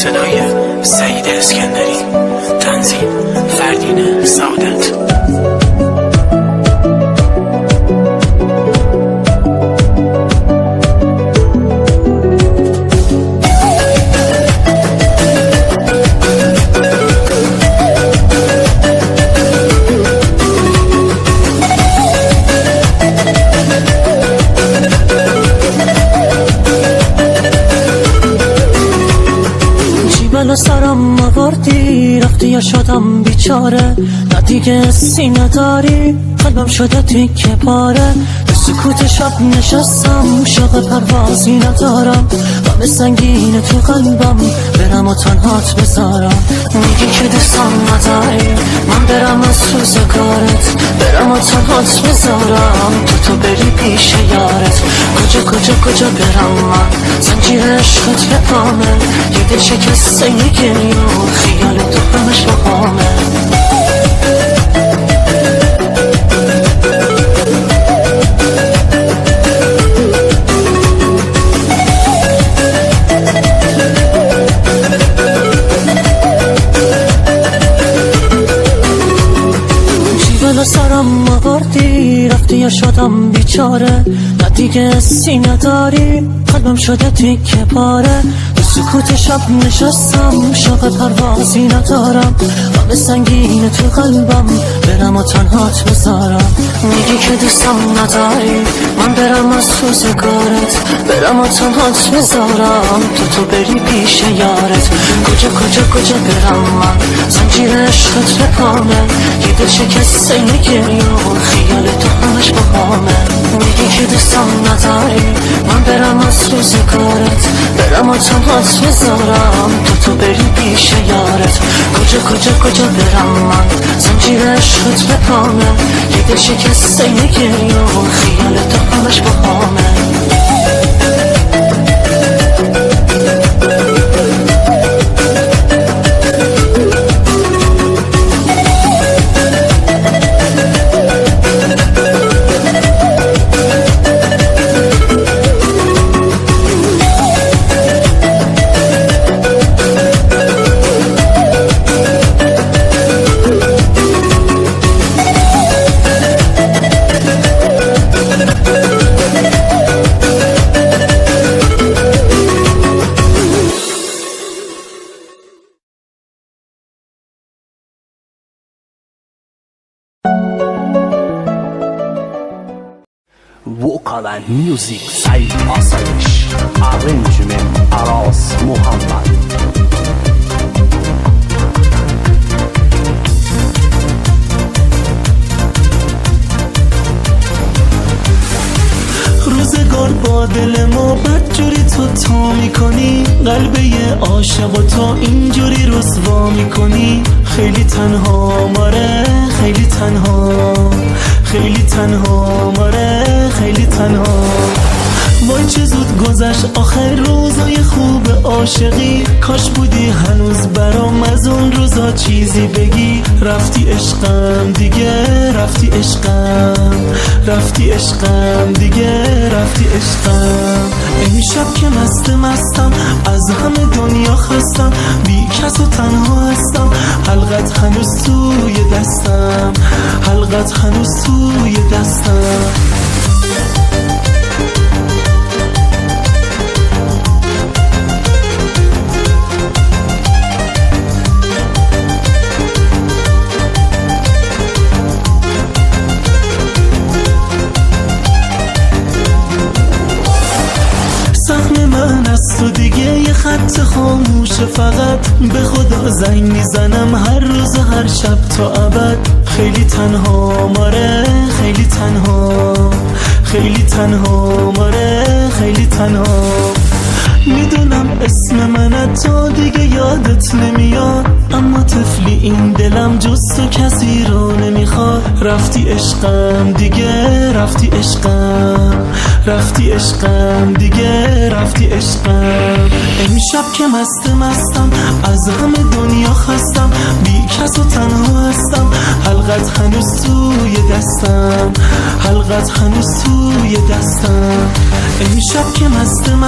صدای سعید اسکندری، تنظیم فردین سعادت. منو سرم آوردی رفتی یا شدم بیچاره، نه دیگه سینه داری قلبم شده تیکه پاره. به سکوت شب نشستم شوق پروازی ندارم، غم سنگینه تو قلبم برم و تنهات بذارم. میگی که دوستم نداری من برم از روزگارت، برم و تنهات بذارم تو بری پیش یارت. کجا برم من زنجیر عشقت به پامه، یه دل شکسته گریه و خیال تو همش با پامه. جیبل سرم آوردی رفتی یا شدم بیچاره، نه دیگه سینه داری قلبم شده تیکه پاره. به سکوت شب نشستم شوق پروازی ندارم، غم سنگینه تو قلبم برم و تنهات بذارم. میگی که دوستم نداری من برم از روزگارت، برم و تنهات بذارم تو بری پیش یارت. کجا برم من زنجیر عشقت به پامه، یه دل شکسته گریه و خیال تو همش با پامه. میگی که دوستم نداری من برم از روزگارت، برم و تنهات بذارم تو بری پیش یارت. کجا برم من زنجیر عشقت به پامه، یه دل شکسته گریه و خیال تو همش با پامه. وکالن میوزیک سعید آسایش، ارنجمنت عراس محمد. روزگار با دل ما بدجوری تو تا میکنی، قلبه یه عاشق و تو اینجوری رسوا میکنی. خیلی تنها ماره خیلی تنها، خیلی تنها ماره خیلی تنها. وای چه زود گذشت آخر روزای خوب عاشقی، کاش بودی هنوز برام از اون روزا چیزی بگی. رفتی عشقم دیگه رفتی عشقم، رفتی عشقم دیگه رفتی عشقم. امشب که مستم از همه دنیا خستم، بی کس و تنها هستم. حلقت هنوز توی دستم، حلقت هنوز توی دستم. تو دیگه یه خط خاموشه، فقط به خدا زنگ میزنم هر روز و هر شب تا ابد. خیلی تنها ماره خیلی تنها، خیلی تنها ماره خیلی تنها. میدونم اسم من تو دیگه یادت نمیاد، اما طفلی این دلم جز تو کسی رو نمیخواد. رفتی عشقم دیگه، رفتی عشقم، رفتی عشقم دیگه، رفتی عشقم. امشب که مستم از همه دنیا خستم، بی کس و تنها هستم، حلقت هنوز توی دستم، حلقت هنوز توی دستم. امشب که مستم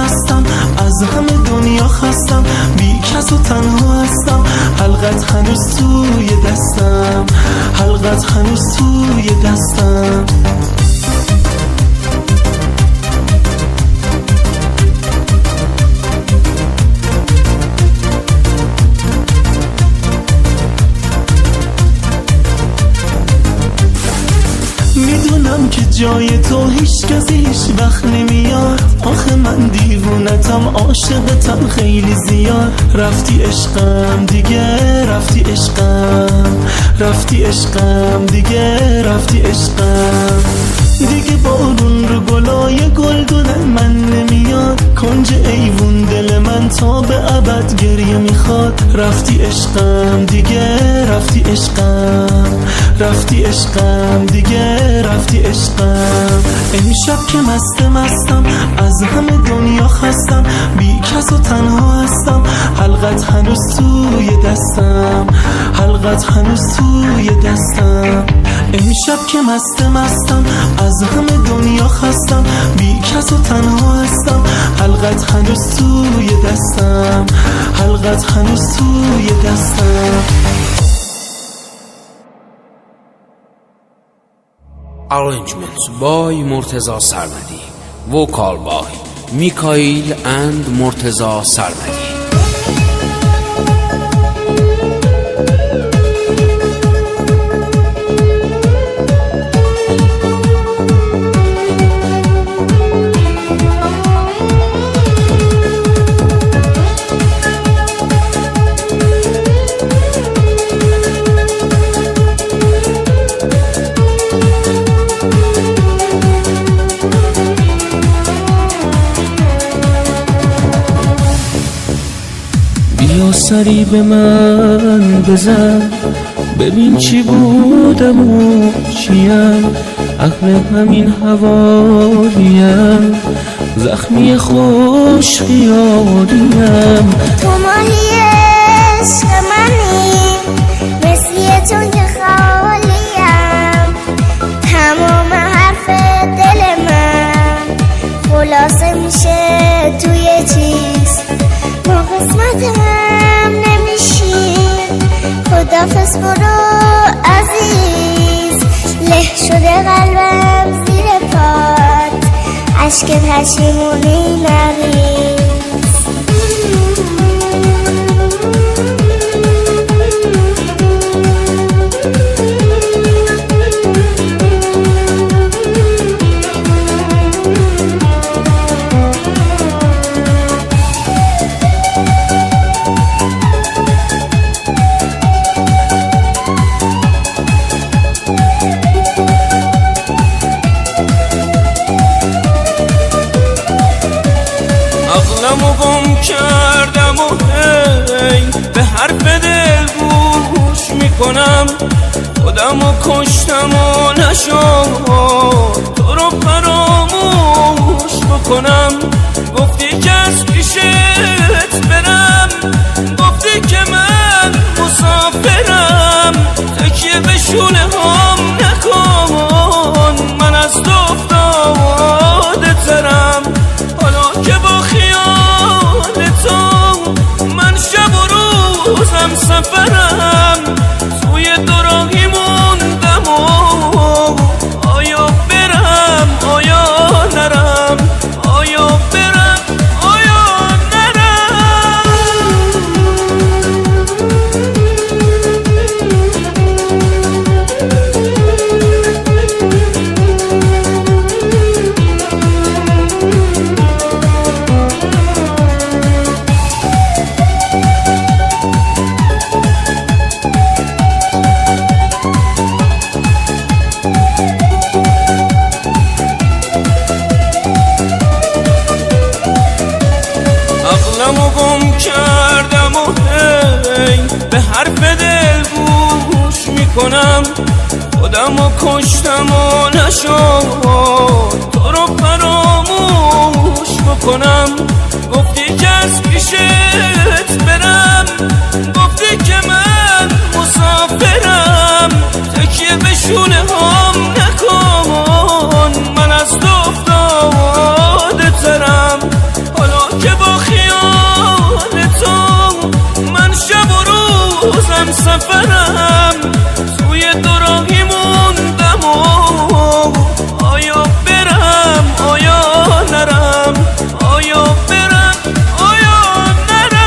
از همه دنیا خستم، بی کس و تنها هستم، حلقت هنوز توی دستم، حلقت هنوز توی دستم. میدونم که جای تو هیچ کسی هیچ وقت نمیاد، آخه من دیوونتم، عاشقتم خیلی زیاد. رفتی عشقم دیگه، رفتی عشقم، رفتی عشقم دیگه، رفتی عشقم. دیگه بارون رو گلای گلدون من نمیاد، کنج ایوون دل من تا به ابد گریه میخواد. رفتی عشقم دیگه، رفتی عشقم، رفتی عشقم دیگه، رفتی عشقم. امشب که مستم از همه دنیا خستم، بی کس و تنها هستم، حلقت هنوز توی دستم، حلقت هنوز توی دستم. امشب که مستم از همه دنیا خستم، بی کس و تنها هستم، حلقت هنوز توی دستم، حلقت هنوز توی دستم. Arrangements by Murtaza Sarmadi. Vocal by Mikhail and Murtaza Sarmadi. بیا سری به من بزن، ببین چی بودم و چیم، اهل همین حوالیم، زخمی خوش خیالیم. تو ماهی عشق منی، مثل تو که خالیم، تمام حرف دل من خلاصه میشه توی چیز. ما قسمت هم نمیشیم، خدافظ برو عزیز. له شده قلبم زیر پات، عشق پشیمونی نریز. عقلمو گم کردم و هی به حرف دل گوش میکنم، خودمو کشتم و نشد تو رو فراموش بکنم. گفتی که از پیشت برم، گفتی که من مسافرم، تکیه به شونه هم نکن، من از تو افتاده ترم. حالا که با خیال تو من شب و روزم سفرم، توی دو راهی موندم و آیا برم آیا نرم، آیا برم آیا نرم. عقلمو گم کردم و هی به حرف دل گوش میکنم خودمو کشتم و نشد تو رو فراموش بکنم گفتی که از پیشت برم گفتی که من مسافرم تکیه به شونه هم نکن من از تو افتاده ترم حالا که با خیال تو من شب و روزم سفرم توی دوراهی موندم و آیا برم آیا نرم آیا برم آیا نرم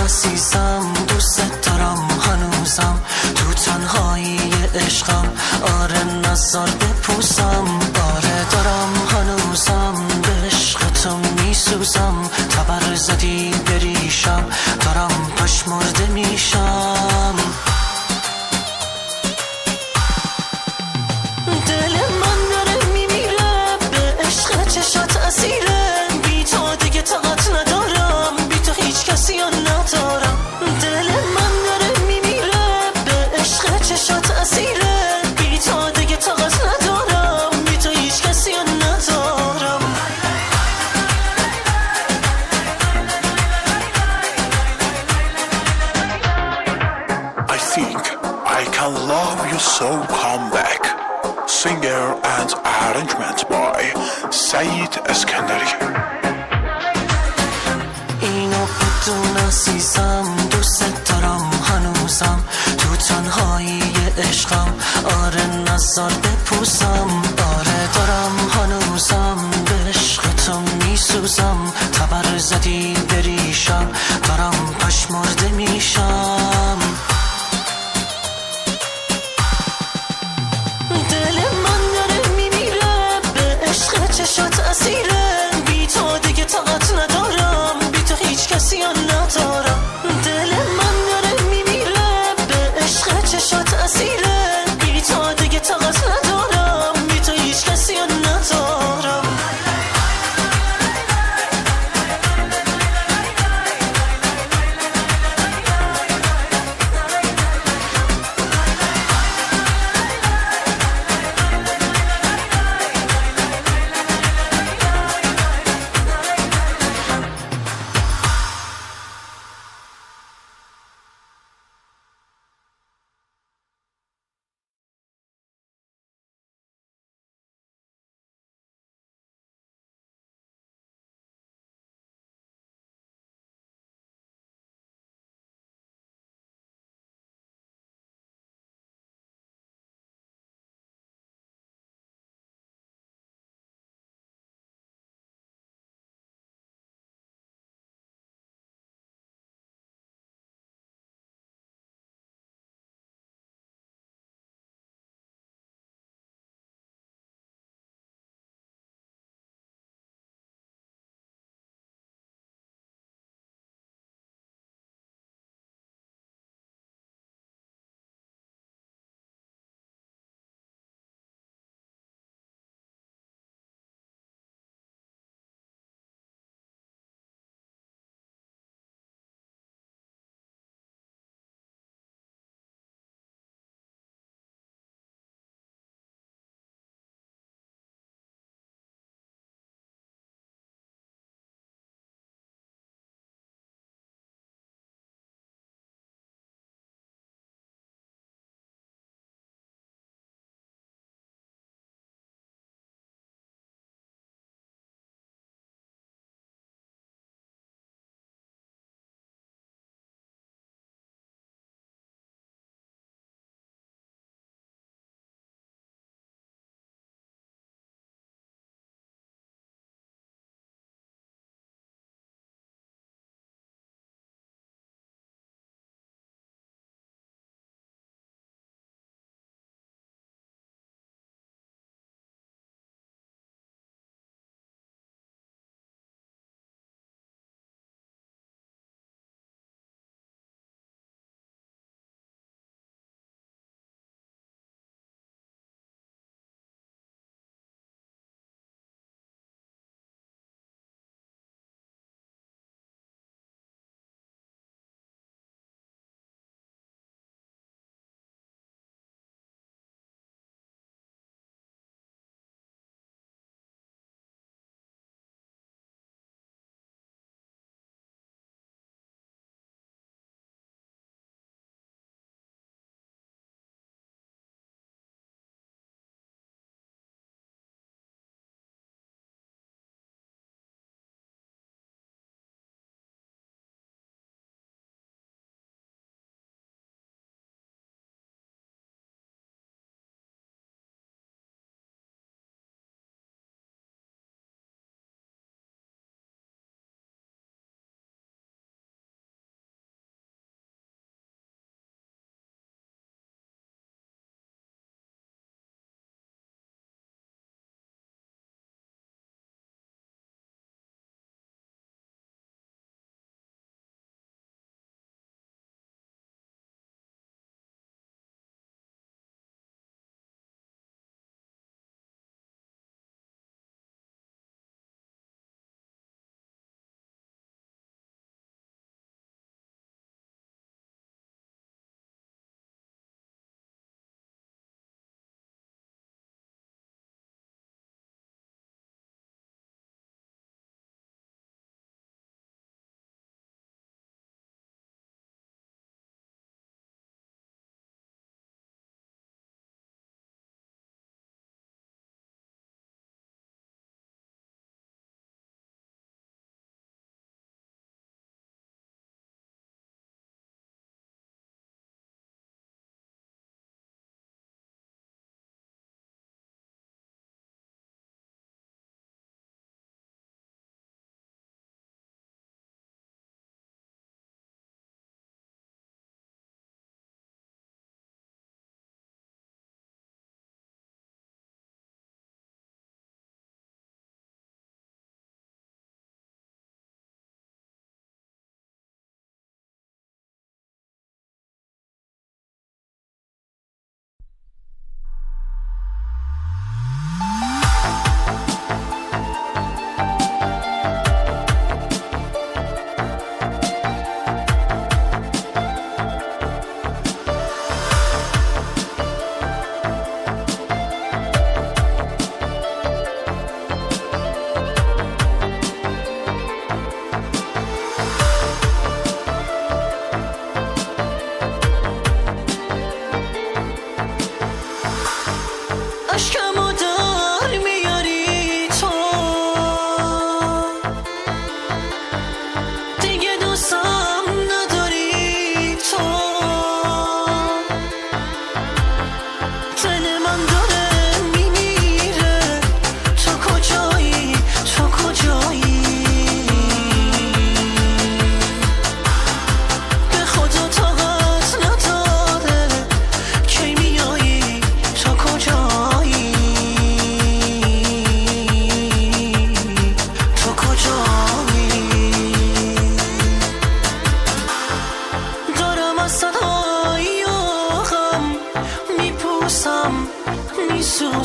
عزیزم دوست دارم هنوزم تو تنهایی عشقم آره نزار بپوسم آره دارم هنوزم به عشق تو میسوزم تبر زدی بریشم دارم پشمرده میشم دل من داره میمیره به عشق چشات اسیره بی تو دیگه طاقت ندارم بی تو هیچ کسی ندارم دل من داره میمیره به عشق چشات اسیره بی تو دیگه طاقت ندارم بی تو هیچ کسی ندارم I think I can love you so come back. Singer and arrangement by Saeed Eskandari. اینو بدون عزیزم دوست دارم هنوزم تو تنهایی عشقم آره نزار بپوسم آره دارم هنوزم به عشق تو میسوزم تبر زدی بریشم دارم پشمرده میشم دل من داره میمیره به عشق چشات اسیره بی تو دیگه طاقت ندارم بی تو هیچ کسی ندارم دل من داره میمیره به عشق چشات اسیره بی تو دیگه طاقت ندارم بی تو هیچ کسی ندارم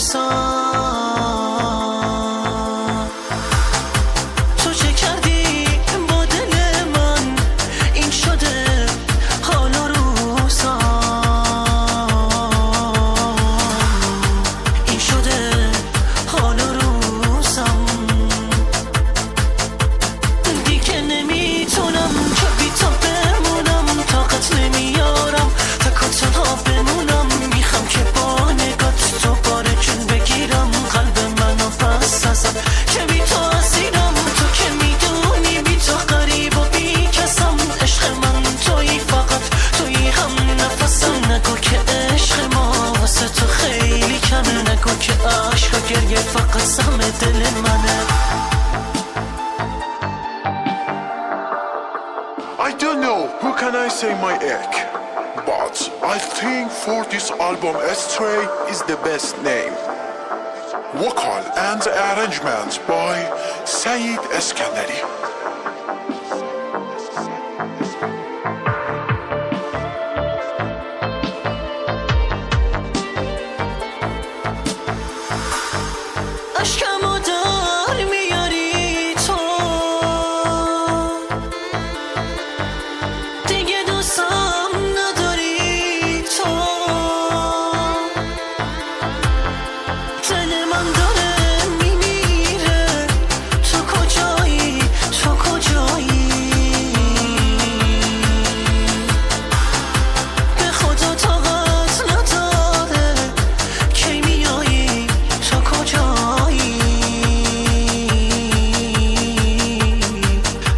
تو چه کردی با دل من این شده حال و روزم این شده حال و روزم دیگه نمیتونم که بی تو بمونم طاقت نمیارم تک و تنها بمونم میخوام که با نگات تو باره جون بگیرم قلب منو پس ازم که بی تو اسیرم تو که میدونی بی تو غریب و بی کسم عشق من تویی فقط تویی هم نفسم نگو که عشق ما واسه تو خیلی کمه نگو که عشق و گریه فقط سهم دل منه I don't know who can I say my egg, but I think for this album Stray is the best name. Vocal and arrangement by Saeed Eskandari. اشکمو در میاری تو دیگه دوستم نداری تو دل من داره میمیره تو کجایی تو کجایی به خدا طاقت نداره کی میایی تو کجایی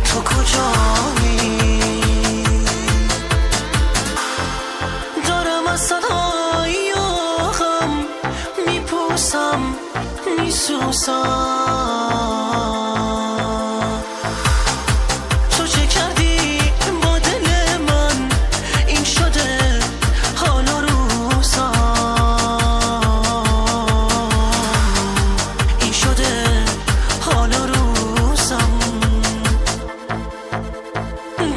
تو کجایی دارم از صدای آهم میپوسم میسوزم تو چه کردی با دل من این شده حال و روزم این شده حال و روزم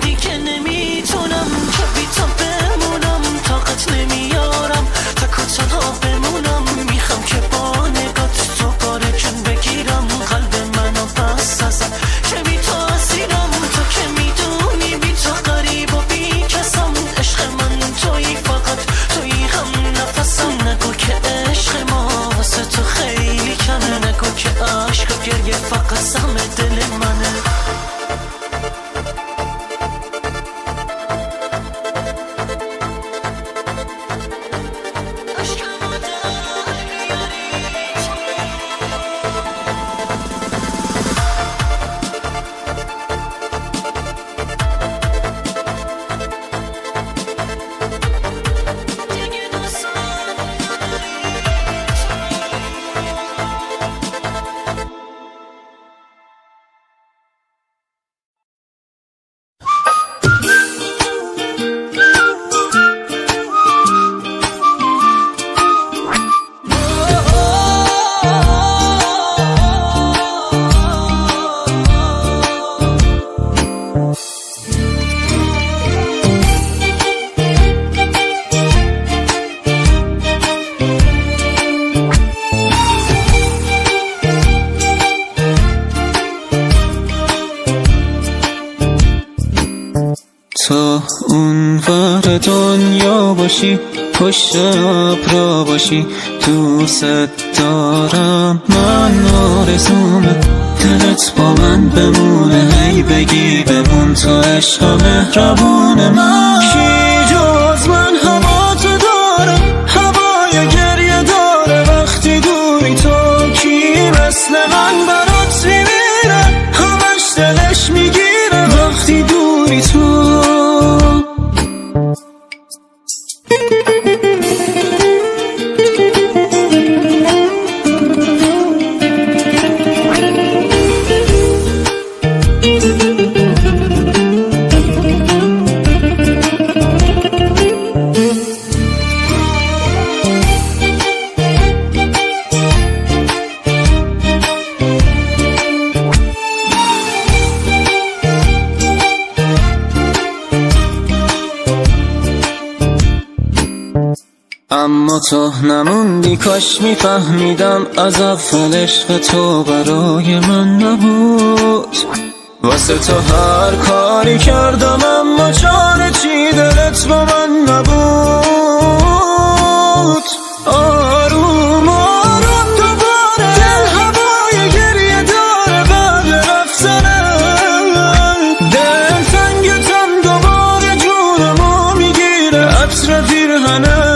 دیگه نمیتونم که بی تو بمونم طاقت نمیارم تک و تنها بمونم میخوام که با نگات تو باره جون بگیرم قلب منو پس ازم که بی تو اسیرم تو که میدونی بی تو غریب و بی کسم عشق من تویی فقط تویی هم نفسم نگو که عشق ما واسه تو خیلی کمه نگو که عشق و گریه فقط سهم دل منه اشکمو در میاری دیگه دوستم نداری تو اون ور دنیا باشی پشت ابرا باشی دوست دارم من آرزومه دلت با من بمونه هی بگی بمون تو عشق مهربون من کی جز من هوا تو داره هوای گریه داره وقتی دوری تو کی مثل من برات میمیره همش دلش میگیره وقتی دوری تو اما تو نموندی. کاش میفهمیدم از اول عشق تو برای من نبود. واسه تو هر کاری کردم اما چاره چی دلت با من نبود. آروم آروم دوباره دل هوای گریه داره بعد رفتنت. دل تنگتم دوباره جونمو میگیره عطر پیرهنت.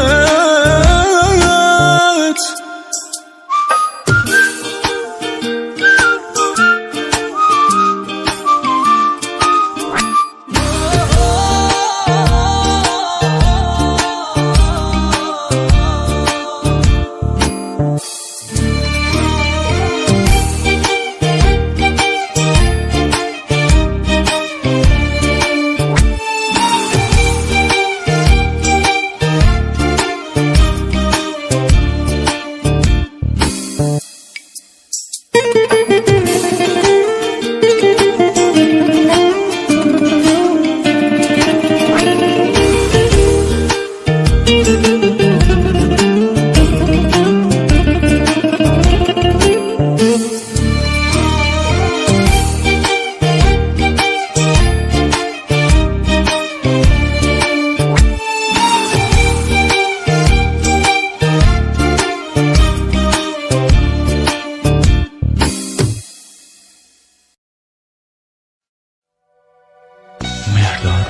مهرداد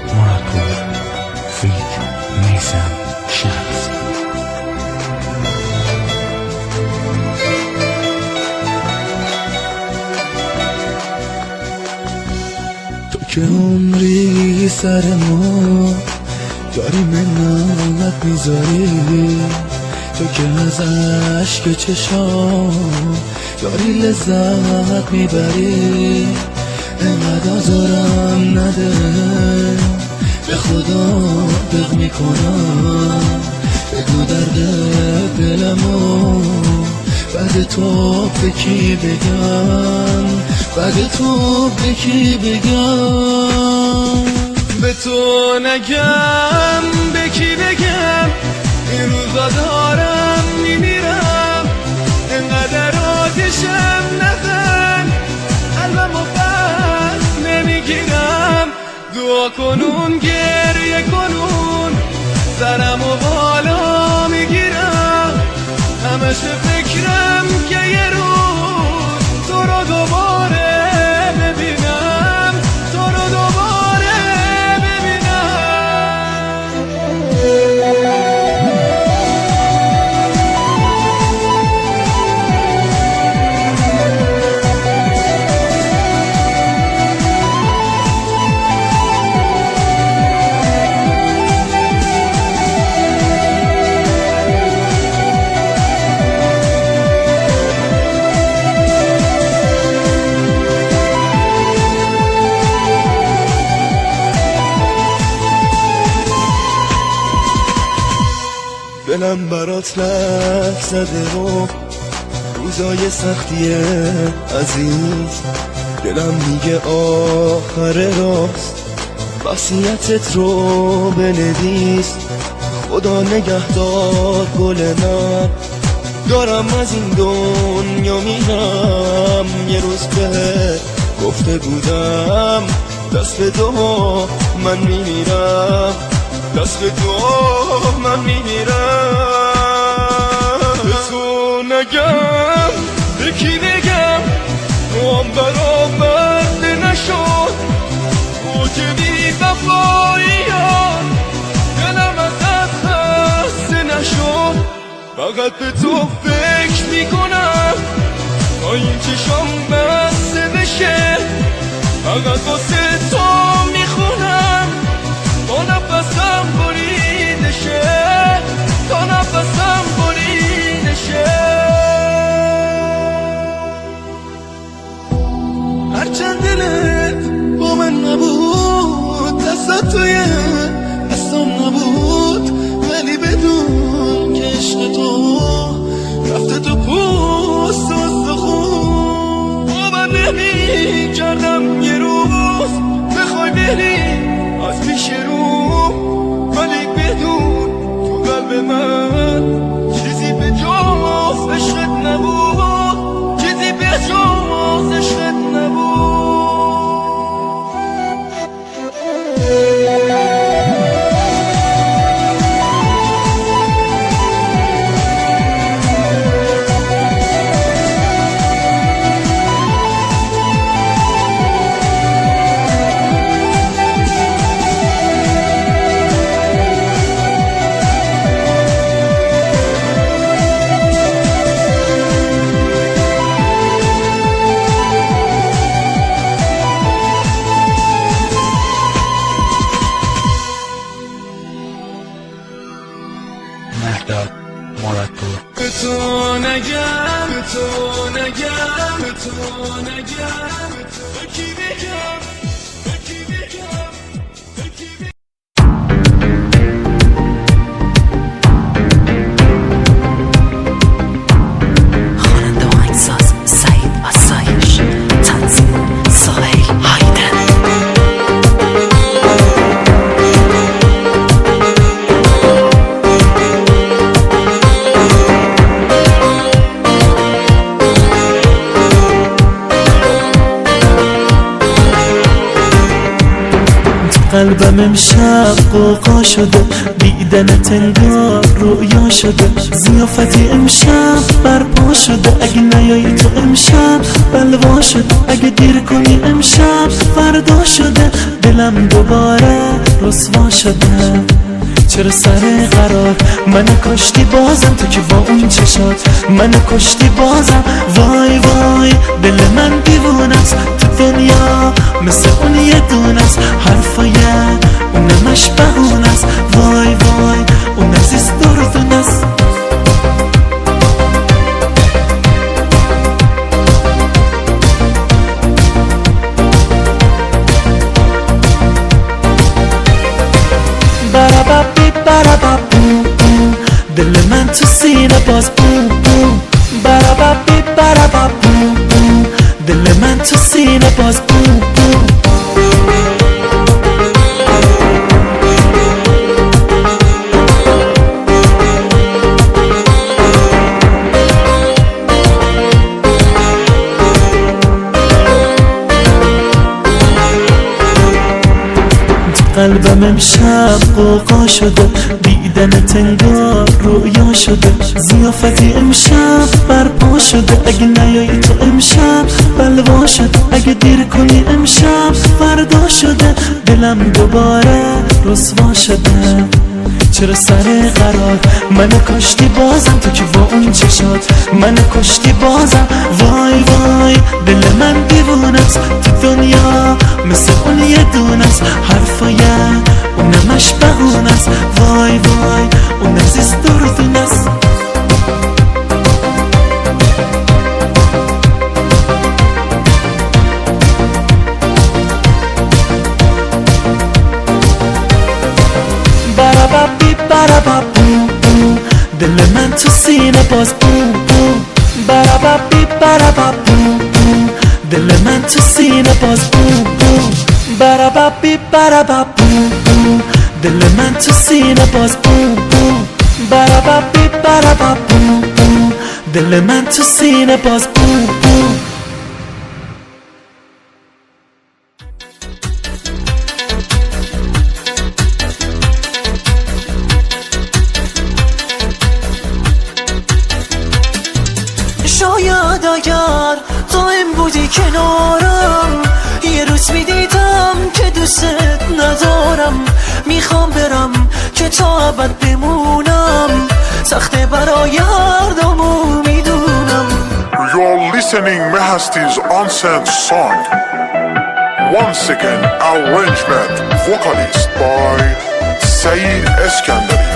مرادپور فیت میثم شمس. تو که عمری سر ما داری منت میذاری. تو که از عشق چشام داری لذت میبری. اینقدر آزارم نده به خدا دق میکنم. بگو درد دلمو بعد تو به کی بگم. بعد تو به کی بگم. به تو نگم به کی بگم. این روزا دارم میمیرم. اینقدر آتشم نزن قلبمو بس نمیگیرم. دعا کنون گریه کنون سرمو بالا میگیرم. همش فکرم که یه روز تو رو دوباره ببینم. تو رو دوباره ببینم. دلم برات لک زده و روزای سختیه عزیز. دلم میگه آخر راست وصیتت رو بنویس. خدا نگهدار گل من دارم از این دنیا میرم. یه روز به گفته بودم دست به دو من میمیرم. دست به تو من میمیرم. به تو نگم به کی بگم. تو هم برآورده نشد. تو که بی وفاییان دلم ازت خسته نشد. فقط به تو فکر میکنم تا این چشام بسته بشه. فقط واسه تو میخونم تا نفسم بریده شه. تا نفسم بریده شه. هرچند دلت با من نبود دستت توی دستم نبود. ولی بدون که عشق تو رفته تو پوست و استخون. باور نمی کردم یه روز به دل من چیزی به جز عشقت نبود، چیزی به جز عشقت نبود. مهداد مرادپور. به تو نگم، به تو نگم، به تو نگم، به کی بگم، به کی بگم، به کی بگم. خواننده و آهنگساز سعید آسایش، تنظیم سهیل هایدر. قلبم امشب قوقا شده، دیدنت انگار رویا شده، ضیافتی امشب برپا شده، اگه نیایی تو امشب بلوا شده، اگه دیر کنی امشب فردا شده، دلم دوباره رسوا شده. چرا سر قرار منو کشتی بازم، تو که با اون چشات منو کشتی بازم. وای وای دل من دیوونست تو دنیا، مثل اون یه دونست، حرفای اونمش بهونست. وای وای اون عزیز دردونست. دل من تو سینه باز بوم بوم، براببی برابب بوم بوم، دل من تو سینه باز بوم بوم. قلبم امشب قوقا شده، دیدنت انگار رویا شده، ضیافتی امشب برپا شده، اگه نیایی تو امشب بلوا شده، اگه دیر کنی امشب فردا شده، دلم دوباره رسوا شده. چرا سر قرار منو کشتی بازم، تو که با اون چشات منو کشتی بازم. وای وای دل من دیوونست تو دنیا، مثل اون یه دونست، حرفای اونمش بهونست. وای وای اون عزیز دردونست. براببی برابب بوم بوم، دل من تو سینه باز بوم بوم، براببی برابب بوم بوم، دل من تو سینه باز بوم بوم، براببی برابب بوم بوم، دل من تو سینه باز بوم بوم، براببی برابب بوم بوم، دل من تو سینه باز بوم بوم. شاید اگر تو این بودی کنارم، یه روز میدیدم که دوست ندارم، میخوام برم که تا ابد بمونم، سخته برای هر دومو میدونم. You're listening Mehasti's unsent song. Once again, arrangement vocalist by Saeed Eskandari.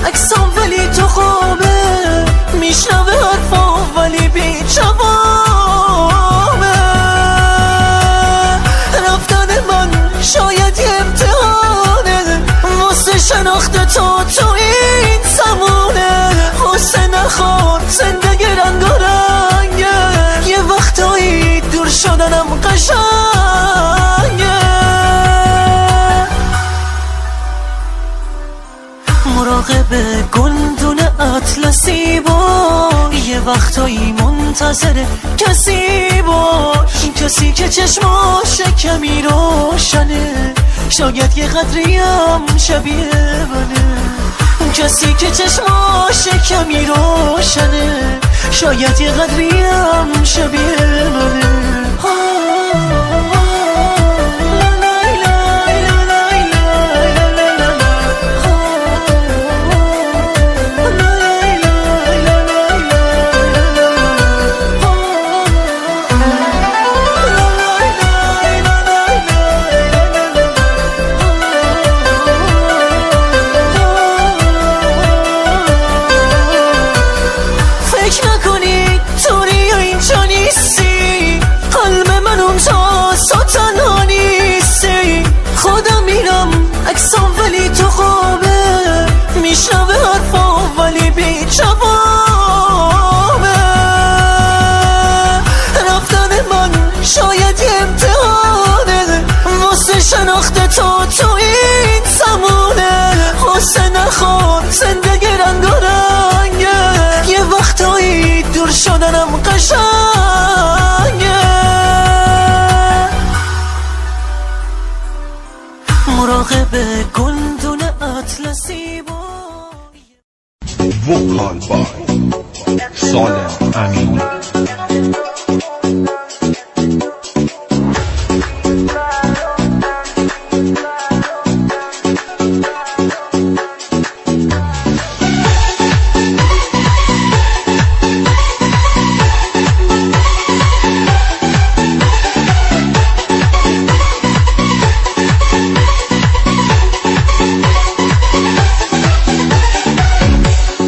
اکسام ولی تو خوابه، میشنوه حرفا ولی بی جواب. گلدون اطلسی باش، یه وقتایی منتظر کسی باش، این کسی که چشماش کمی روشنه، شاید یه قدریم شبیه منه. اون کسی که چشماش کمی روشنه، شاید یه قدریم شبیه منه. اکسام ولی تو خوابه، میشنوه حرفام ولی بی جوابه. رفتن من شاید یه امتحانه، واسه شناخت تو این زمونه. حسن نخواد زندگی رنگ و رنگه، یه وقتایی دور شدنم قشنگه. مراقب گلدون اطلسی وکال بای سالم امین.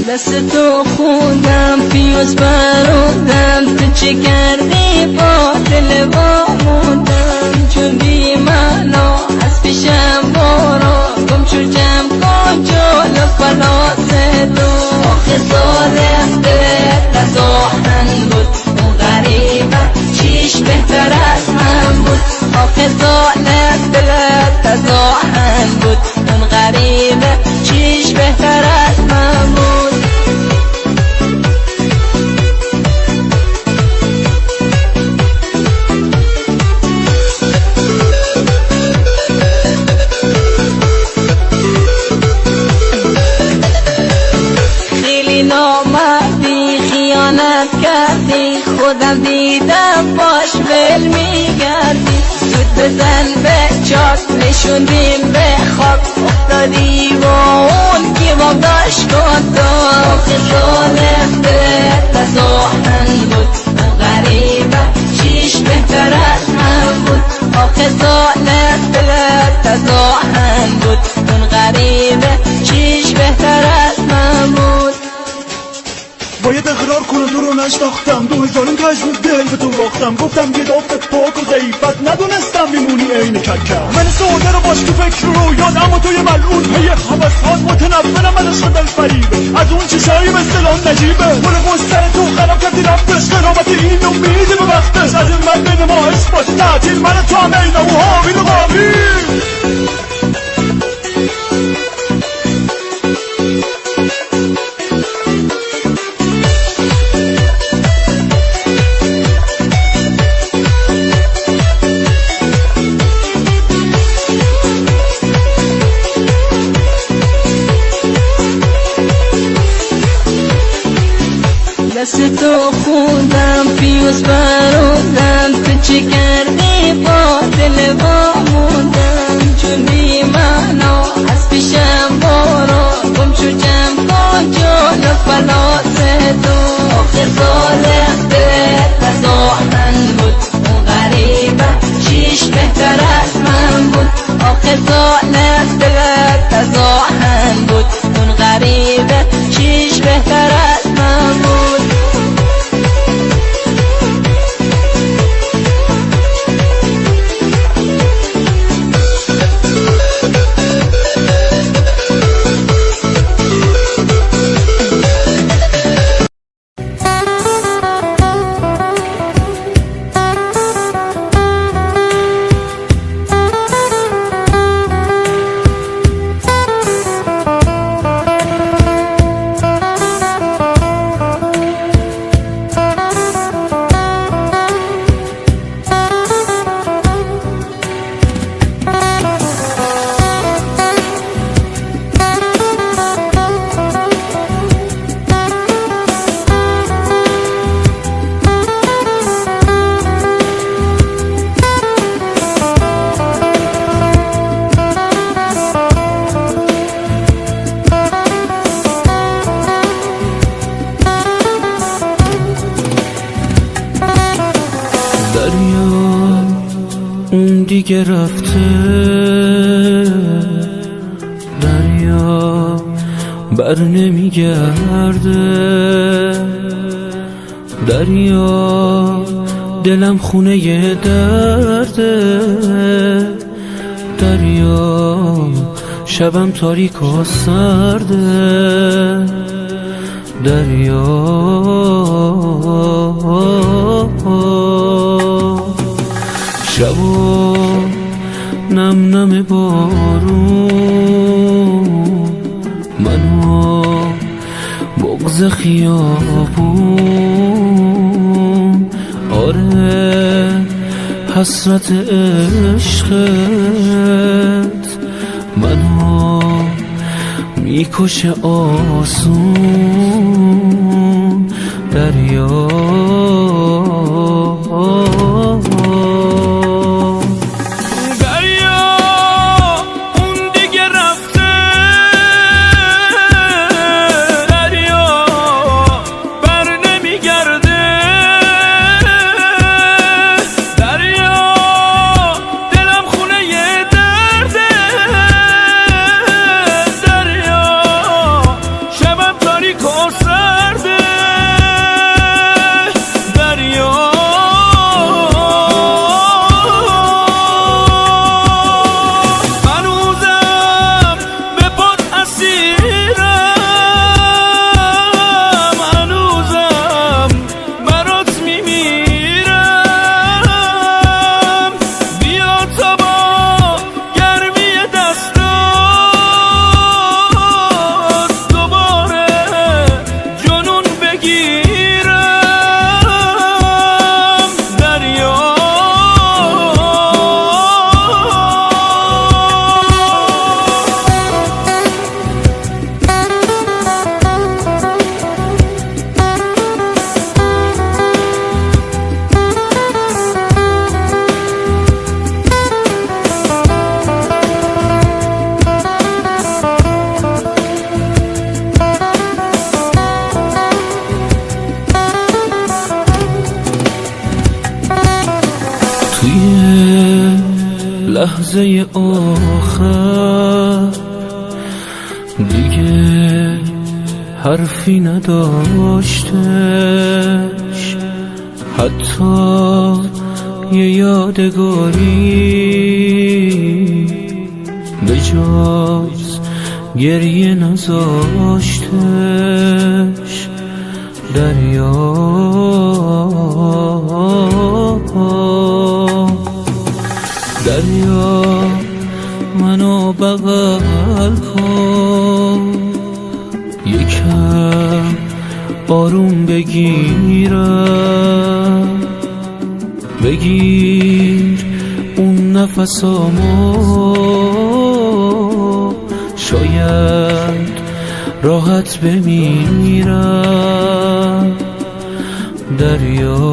دست تو خوندم پیوز برودم، تو چه کردی با دل موندم. چون بی معنا از پیشم برو، گم شو جمع کن جلو پلاس دو. آخه ظالم دلت نزاحن بود، اون غریبه چیش بهتر از من بود. آخه ظالم دلت نزاحن بود، اون غریبه چیش بهتر از من بود. خودم دیدم باش ول میگردی، زود بزن به چاک نشوندیم به خاک، افتادی با اون که با داشت کن تو. آخه ظالم دلت نزاحن بود، اون غریبه چیش بهتر از من بود. آخه ظالم دلت نزاحن بود، اون غریبه چیش بهتر از من بود. باید اقرار کنم تو رو نشناختم، 2000 تجربه دل به تو باختم. گفتم یه دافت پاک و ضعیفت ندونستم میمونی عین ککم. من سوده رو باش تو فکر رو یاد، اما توی ملعون پی حوثات متنفرم از عشق دلفریبه، از اون چیزایی مثل آن نجیبه. پول مستر تو خراب کردی رفتش، قرابت این امیده به وقتش. از این من بین ما عشق باشه تعطیل، من تو هم عین و حامیل و قابیل. دست تو خوندم پیوز برودم، تو چه کردی با دل موندم. چون بی معنا از پیشم برو، گم شو جمع کن جلو پلاس دو. آخه ظالم دلت نزاحن بود، اون غریبه چیش بهتر از من بود. آخه ظالم دلت نزاحن بود، اون غریبه چیش بهتر از من بود. دیگه رفته، دریا بر نمیگرده، دریا دلم خونه درده، دریا شبم تاریک و سرده، دریا شبا نم نم بارون، منو بغض خیابون، آره حسرت عشقت منو میکشه آسون، دریا لحظه آخر دیگه حرفی نداشتش، حتی یه یادگاری به جز گریه نذاشتش، دریا دریا منو بغل کن، یکم آروم بگیرم، بگیر اون نفسامو، شاید راحت بمیرم، دریا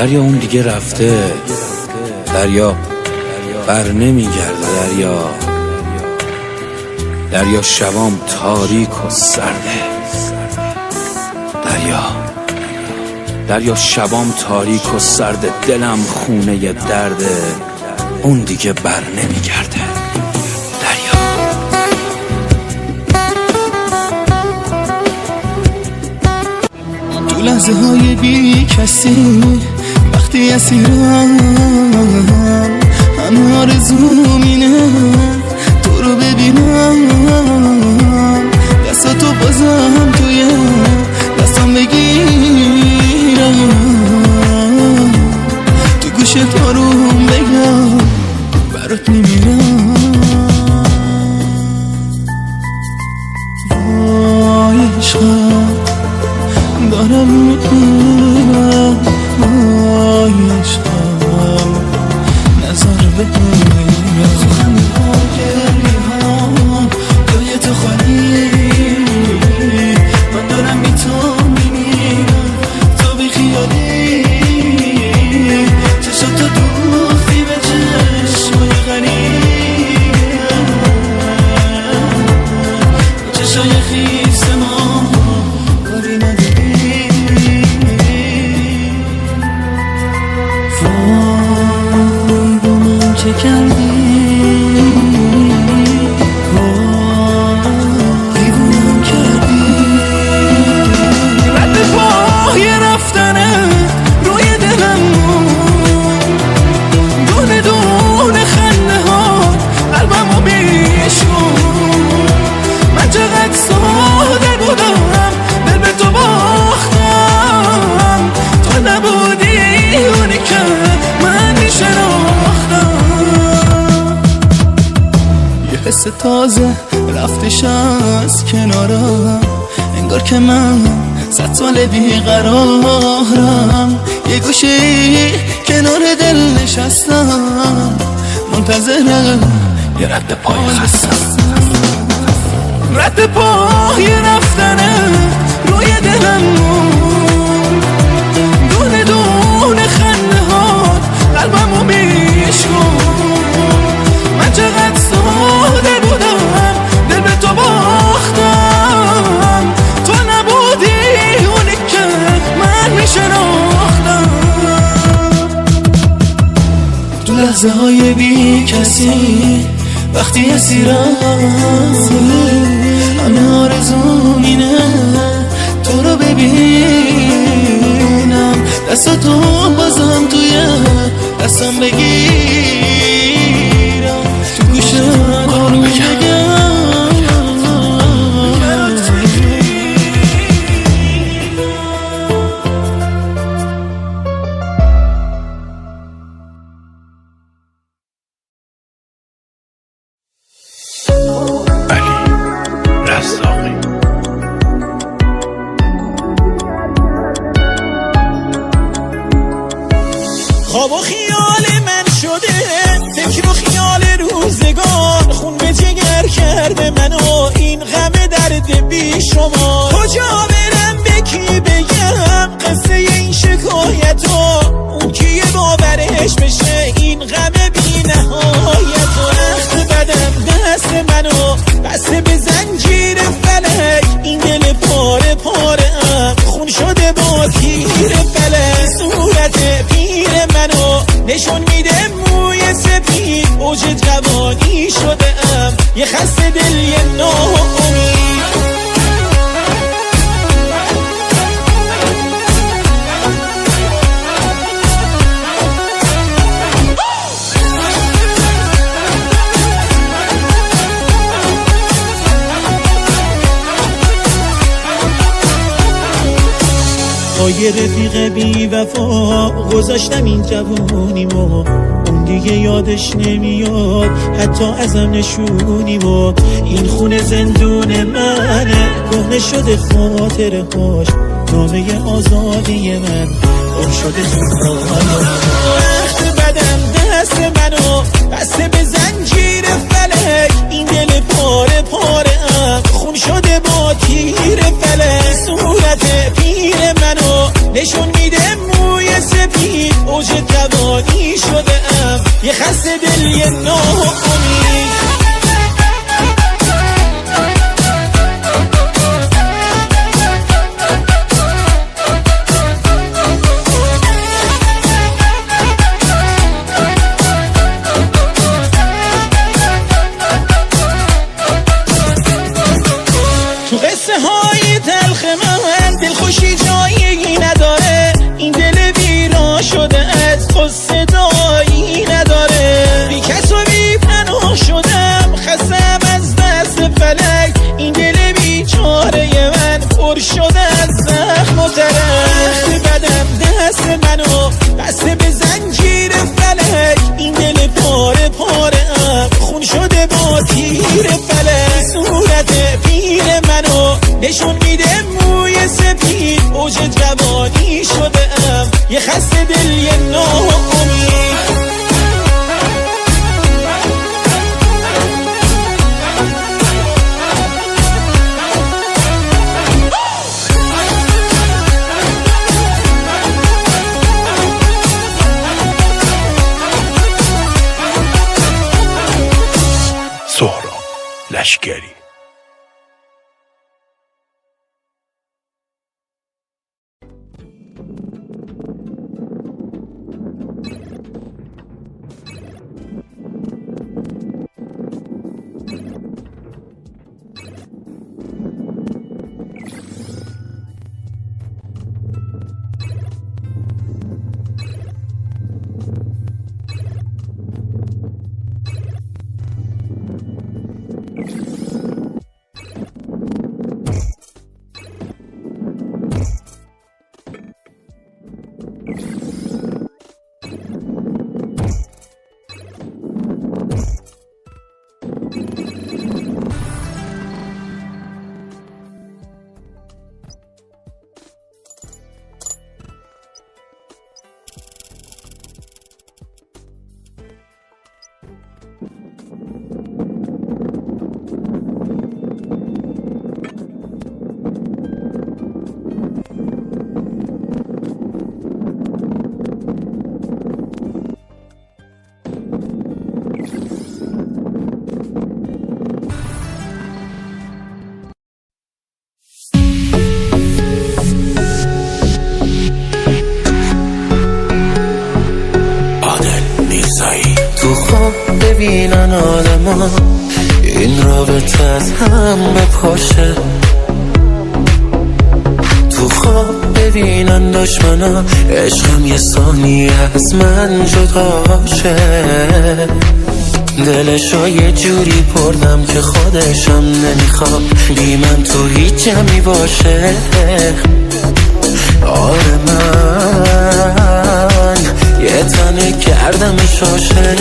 دریا اون دیگه رفته، دریا بر نمیگرده، دریا شبام تاریک و سرده، دریا شبام تاریک و سرده، دلم خونه درده، اون دیگه بر نمیگرده، دریا لحظه های بی کسی وقتی اسیرم همه آرزوم اینه تو رو ببینم دستاتو بازم توی دستم بگیرم تو گوشت آروم بگم برات میمیرم وای عشقم دارم میکنم وای عشقم نظر بگیرم خواهم ها گری ها جای تو خالی من دارم بی تو میمیرم تو بی خیالی چشم تو دوختی به چشمای غریبم چشای خیس ما کاری نداری وای با من چه کردی دیوونم کردی رد پای رفتنه روی دلم دونه دونه خنده ها قلبمو بیشون من چقدر ساده بودم دل به تو باختم تو نبودی اونی که من میشناختم یه حس تازه رفتش از کنارم انگار که من 100 سال بیقرارم یه گوشه کنار دل نشستم منتظرم یه رد پای خستم رد پای رفتنه روی دلم دونه دونه خنده ها قلبمو بیشون من چقدر ساده بودم دل به تو باختم تو نبودی اونی که من میشناختم تو لحظه های بی کسی وقتی اسیرم همه آرزوم اینه تو رو ببینم دستاتو بازم توی دستم بگیرم تو گوشت آروم بگم خواب و خیال من شده فکر و خیال روزگار خون به جگر کرده منو این غم درد بی شما کجا برم به کی بگم قصه این شکایتو اون کیه باورش بشه این غم بی نهایتو وقت بدم دست منو بسته به زنجیر فلک این دل پاره پاره ام خون شده با تیر فلک صورت پیر منو نشون میده موی سپید اوج جوانی شده ام یه خسته دل یه ناامید با یه رفیق بی وفا گذاشتم این جوونیمو اون دیگه یادش نمیاد حتی ازم نشونیمو این خونه زندون منه کهنه شده خاطره هاش نامه آزادی من گم شده تو وقت بدم دست منو بسته به زنجیر فلک این دل پاره پاره ام خون شده با تیر فلک صورت پیر منو نشون میده موی سپید اوج جوانی شده ام یه خسته دل یه ناامید تو قصه های تلخ من دلخوشی جایی نداره یه خسته دل یه ناامید. سهراب لشکری. تو خواب ببینن آدما این رابطه از هم بپاشه، تو خواب ببینن دشمنا عشقم یه ثانیه از من جداشه. دلشو یه جوری بردم که خودشم نمیخواد بی من تو هیچ جمعی باشه. آره من یه تنه کردمش عاشق.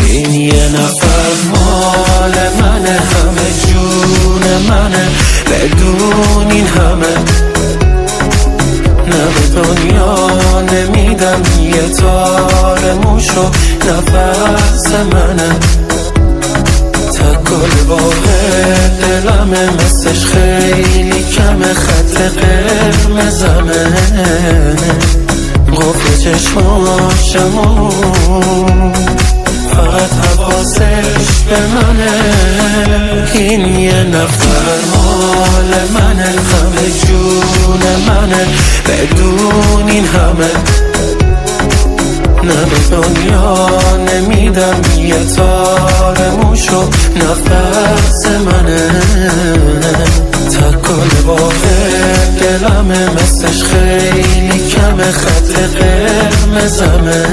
این یه نفر مال منه، همه جون منه، بدون این همه نه به دنیا نمیدم یه تار موشو نفس منه. تکل واقع دلمه مثلش خیلی کمه، خط قرمزمه قفل چشماشمو فقط حواسش به منه. این یه نفر مال منه، همه جون منه، بدون این همه نه به دنیا نمیدم یه تار موشو نفس منه. تکل واقع دلمه مثلش خیلی کمه، خط قرمزمه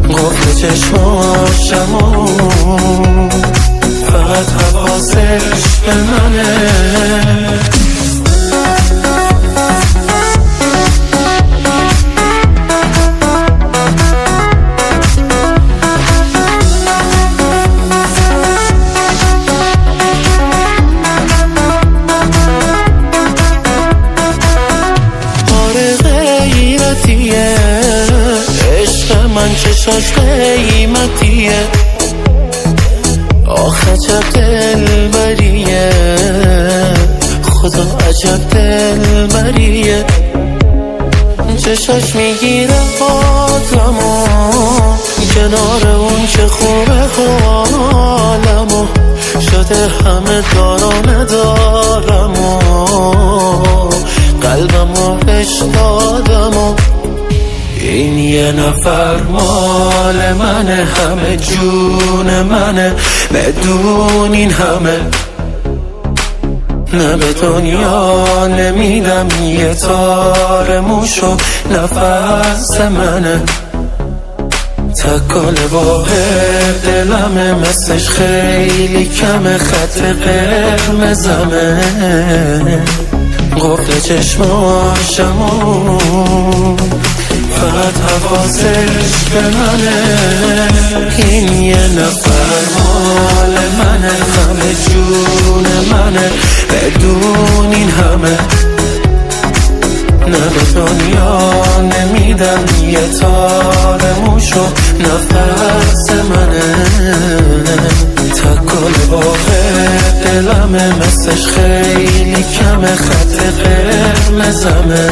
قفل چشماشمو فقط حواسش به منه. عشق من چشاش قیمتیه، آخ عجب دلبریه، خدا عجب دلبریه. چشاش میگیره آدمو کنار اون که خوبه حالمو، شده همه دارا ندارمو قلبمو بهش دادمو. این یه نفر مال منه، همه جون منه، بدون این همه نه به دنیا نمیدم یه تار موشو نفس منه. تکل واحد دلمه مثلش خیلی کمه، خط قرمزمه قفل چشماشمو فقط حواسش به منه. این یه نفر مال منه، همه جون منه، بدون این همه دنیا نمیدن یه تار موشو نفس منه تکل باقه دلمه مثلش خیلی کمه خط قرمزمه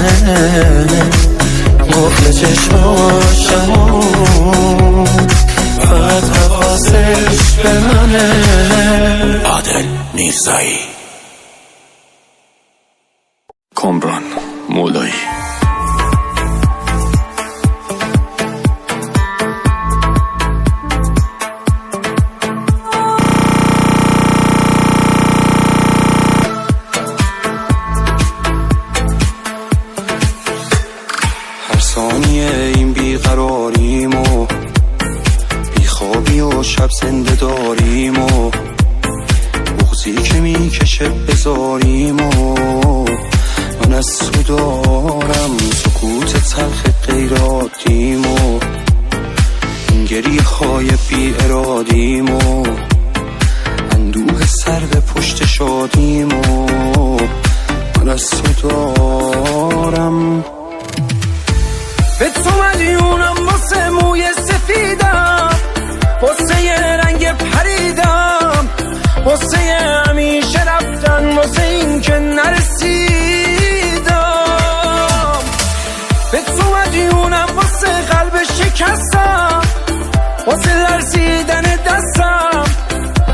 قفل چشماشمو فقط حواسش به منه عادل میرزایی کامران مولایی هر ثانیه این بیقراریم و بیخوابی و شب زنده داریم و بغضی که میکشه بذاریم و من از تو دارم سکوت تلخ غیر عادیم و این گریه های بی ارادیم و اندوه سر به پشت شادیم و من از تو دارم به تو مدیونم واسه موی سفیدم واسه یه رنگ پریدم واسه همیشه رفتن واسه این که نرسیدم به تو مدیونم واسه قلب شکستم واسه لرزیدن دستم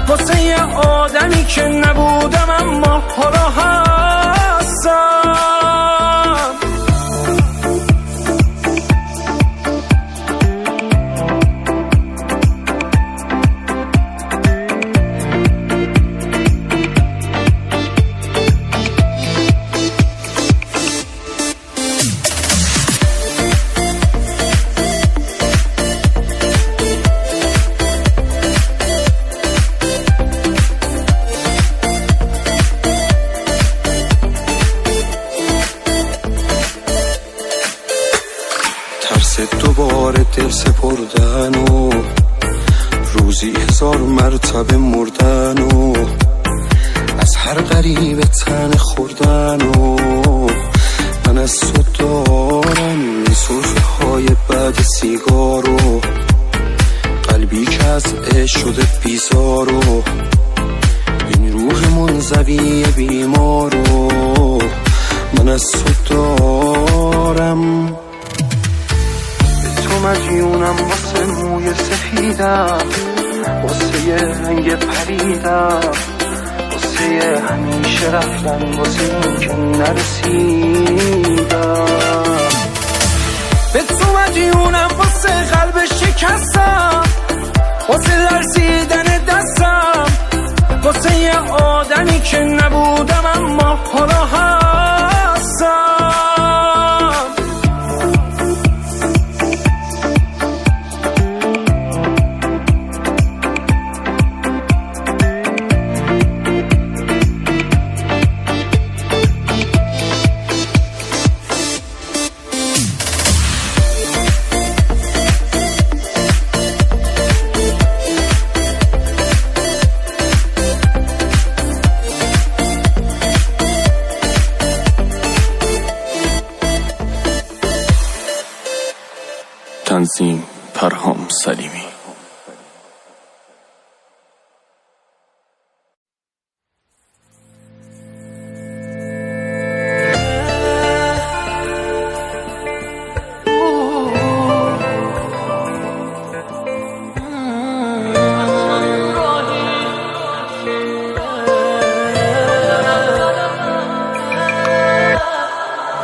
واسه یه آدمی که نبودم اما حالا هستم دوباره دل سپردن و روزی 1000 مرتبه مردن و از هر غریب تن خوردن و من از تو دارم این سرفه های بعد سیگار و قلبی که از عشق شده بیزار و این روح منزوی بیمار و من از تو دارم مدیونم واسه موی سفیدم واسه یه رنگ پریدم واسه یه همیشه رفتن واسه این که نرسیدم به تو مدیونم واسه قلب شکستم واسه لرزیدن دستم واسه یه آدمی که نبودم اما حالا هستم تنظیم پرهام سلیمی.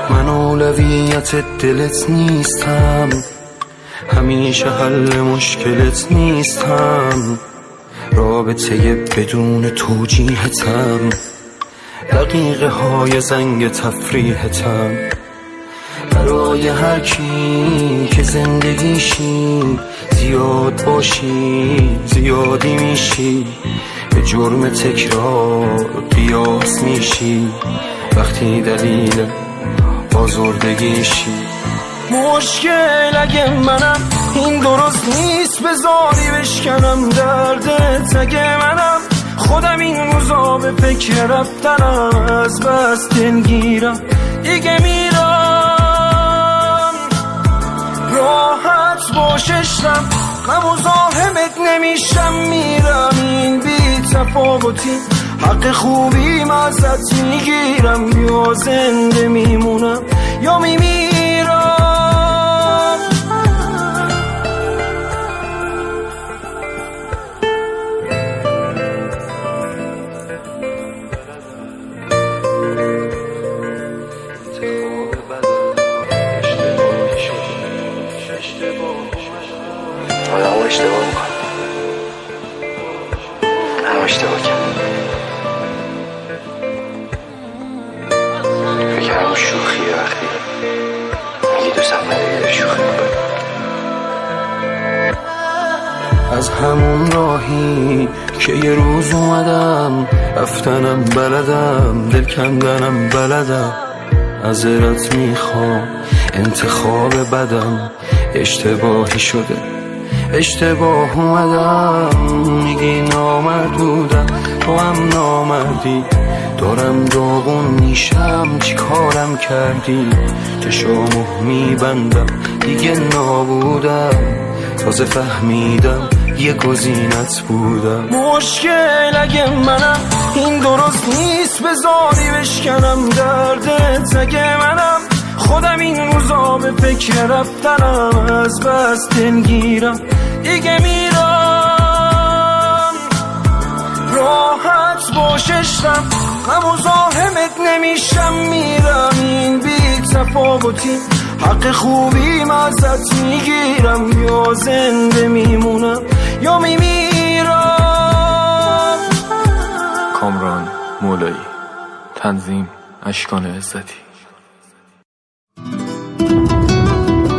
من اولویت دلت نیستم، همیشه حل مشکلت نیستم، رابطه بدون توجیهتم، دقیقه های زنگ تفریحتم، برای هر کی که زندگیشی زیاد باشی زیادی میشی، به جرم تکرار قیاس میشی، وقتی دلیل آزردگیشی. مشکل اگه منم این درست نیست، بذاری بشکنم دردت اگه منم خودم این روزا به فکر رفتنم، از بس دلگیرم دیگه میرم. نمیشم میرم این بی تفاوتی حق خوبیم ازت میگیرم یا زنده میمونم یا میمیرم آدم اشتباه میکنم منم اشتباه کردم فکرم شوخیه وقتی میگی دوستم نداری شوخی میکنی از همون راهی که یه روز اومدم رفتنم بلدم دل کندنم بلدم معذرت میخوام انتخاب بدم اشتباهی شده اشتباه اومدم میگی نامرد بودم تو هم نامردی دارم داغون میشم چی کارم کردی چشامو میبندم دیگه نابودم تازه فهمیدم یه گزینت بودم مشکل اگه منم این درست نیست بذاری بشکنم دردت اگه منم خودم این روزا به فکر رفتنم از بس دلگیرم دیگه میرم راحت باششتم هم مزاحمت نمیشم میرم این بی تفاوتی حق خوبیم ازت میگیرم یا زنده میمونم یا میمیرم کامران مولایی تنظیم اشکان عزتی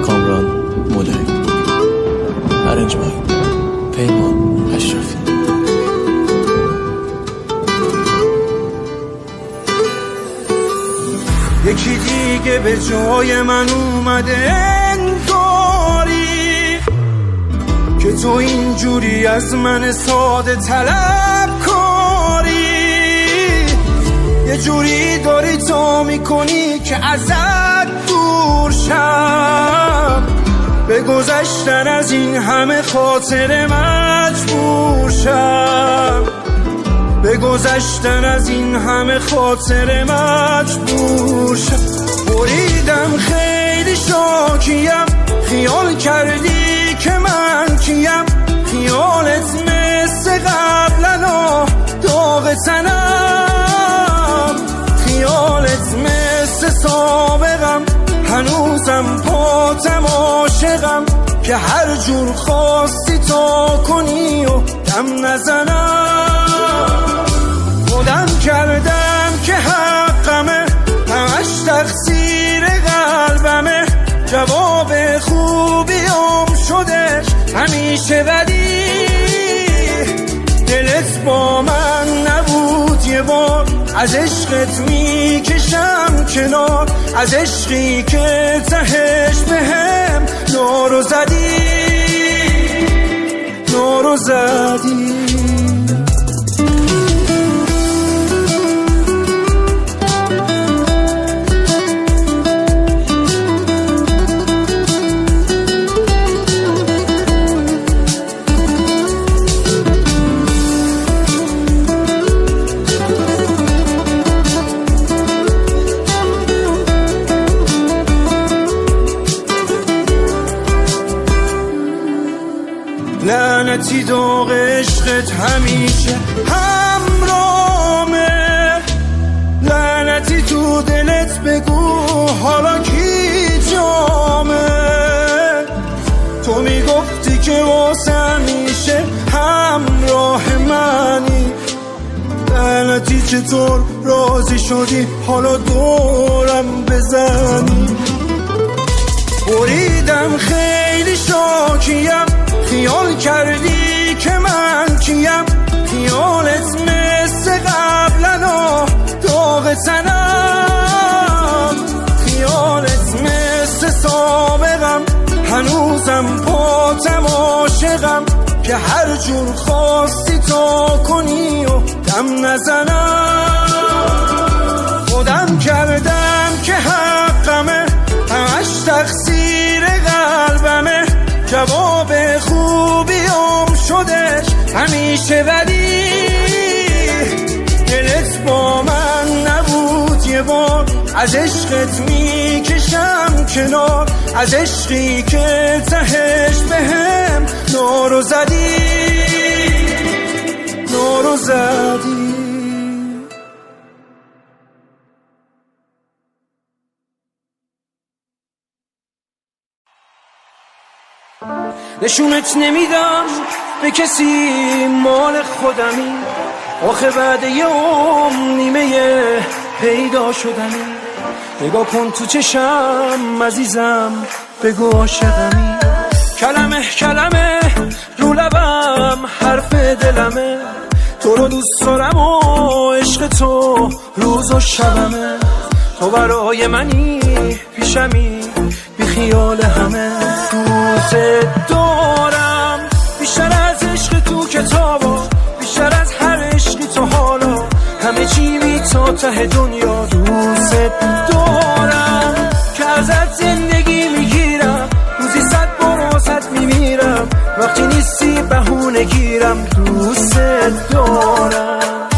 کامران مولایی ارنجمنت پیمان اشرفی یکی دیگه به جای من اومده انگاری که تو اینجوری از من ساده طلب کاری یه جوری داری تا میکنی که ازت دور شم به گذشتن از این همه خاطر مجبور شم به گذشتن از این همه خاطر مجبور شم بریدم خیلی شاکیم خیال کردی که من کیم خیالت مثل قبلنا داغ تنم خیالت مثل سابقم هنوزم پاتم عاشقم که هر جور خواستی تا کنی و دم نزنم خودم کردم که حقمه همش تقصیر قلبمه جواب خوبیام شده همیشه بدی دلت با من نبود یه بار از عشقت میکشم کنار از عشقی که تهش بهم نارو زدی لعنتی داغ عشقت همیشه همرامه لعنتی تو دلت بگو حالا کی جامه تو میگفتی که واسه همیشه همراه منی لعنتی چطور راضی شدی حالا دورم بزنی بریدم خیلی شاکیم خیال کردی که من کیم خیالت مثل قبلنا داغ تنم خیالت مثل سابقم هنوزم پاتم عاشقم که هر جور خواستی تا کنی و دم نزنم خودم کردم که حقمه همش تقصیر قلبمه جواب خوبیام شده همیشه ولی دلت با من نبود یه بار از عشقت میکشم کنار از عشقی که تهش بهم نارو زدی نشونت نمیدم به کسی مال خودمی آخه بعد یه نیمه پیدا شدنی نگاه کن تو چشم عزیزم بگو عاشقمی کلمه رو لبم حرف دلمه تو رو دوست دارم و عشق تو روز و شبمه تو برای منی پیشمی بی خیال همه دوست دارم بیشتر از عشق تو کتابا بیشتر از هر عشقی تو حالا همه چی بی تا ته دنیا دوست دارم که ازت زندگی میگیرم روزی 100 بار واسط میمیرم وقتی نیستی بهونه گیرم دوست دارم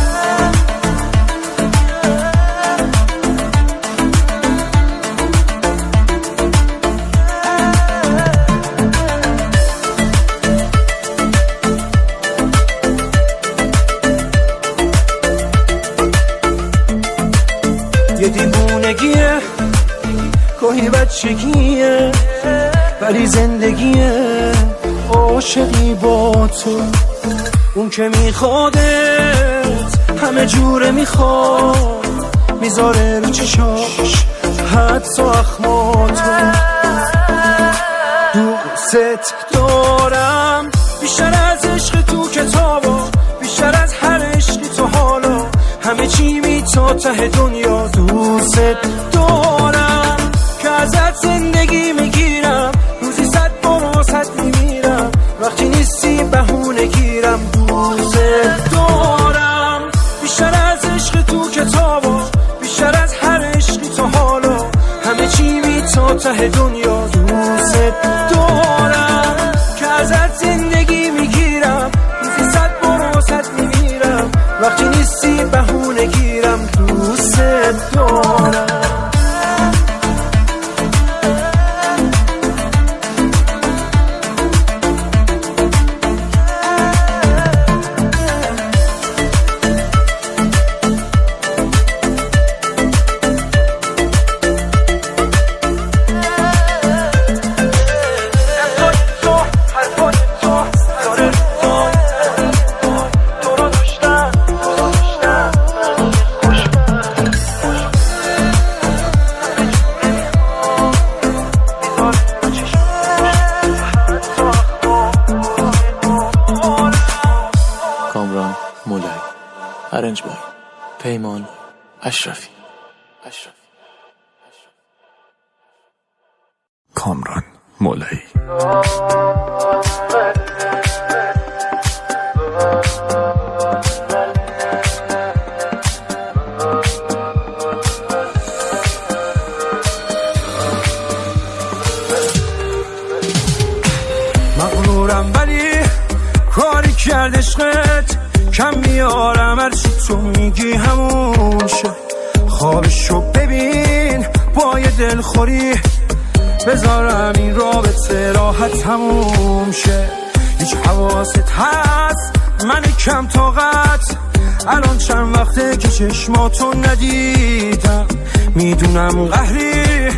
یه دیوونگیه گاهی بچگیه ولی زندگیه عاشقی با تو اون که میخوادت همه جوره میخواد میذاره رو چشاش حتی اخماتو دوست دارم بیشتر از عشق تو کتابا بیشتر از هر عشقی تو حالا همه چی بی تا ته دنیا دوست دارم که ازت زندگی میگیرم روزی 100 بار واسط میمیرم وقتی نیستی بهونه گیرم دوست دارم بیشتر از عشق تو کتابا بیشتر از هر عشقی تو حالا همه چی بی تا ته دنیا دوست دارم که ازت زندگی میگیرم روزی 100 بار واسط میمیرم وقتی نیستی بهونه گیرم دوست دارم کامران مولایی ارنج بای پیمان اشرفی کامران مولایی مغرورم ولی کاری کرد عشقت کم میارم هرچی تو میگی همون شه خوابشو ببین با یه دلخوری بذارم این رابطه راحت تموم شه هیچ حواست هست من کم طاقت الان چند وقته که چشماتو ندیدم میدونم قهری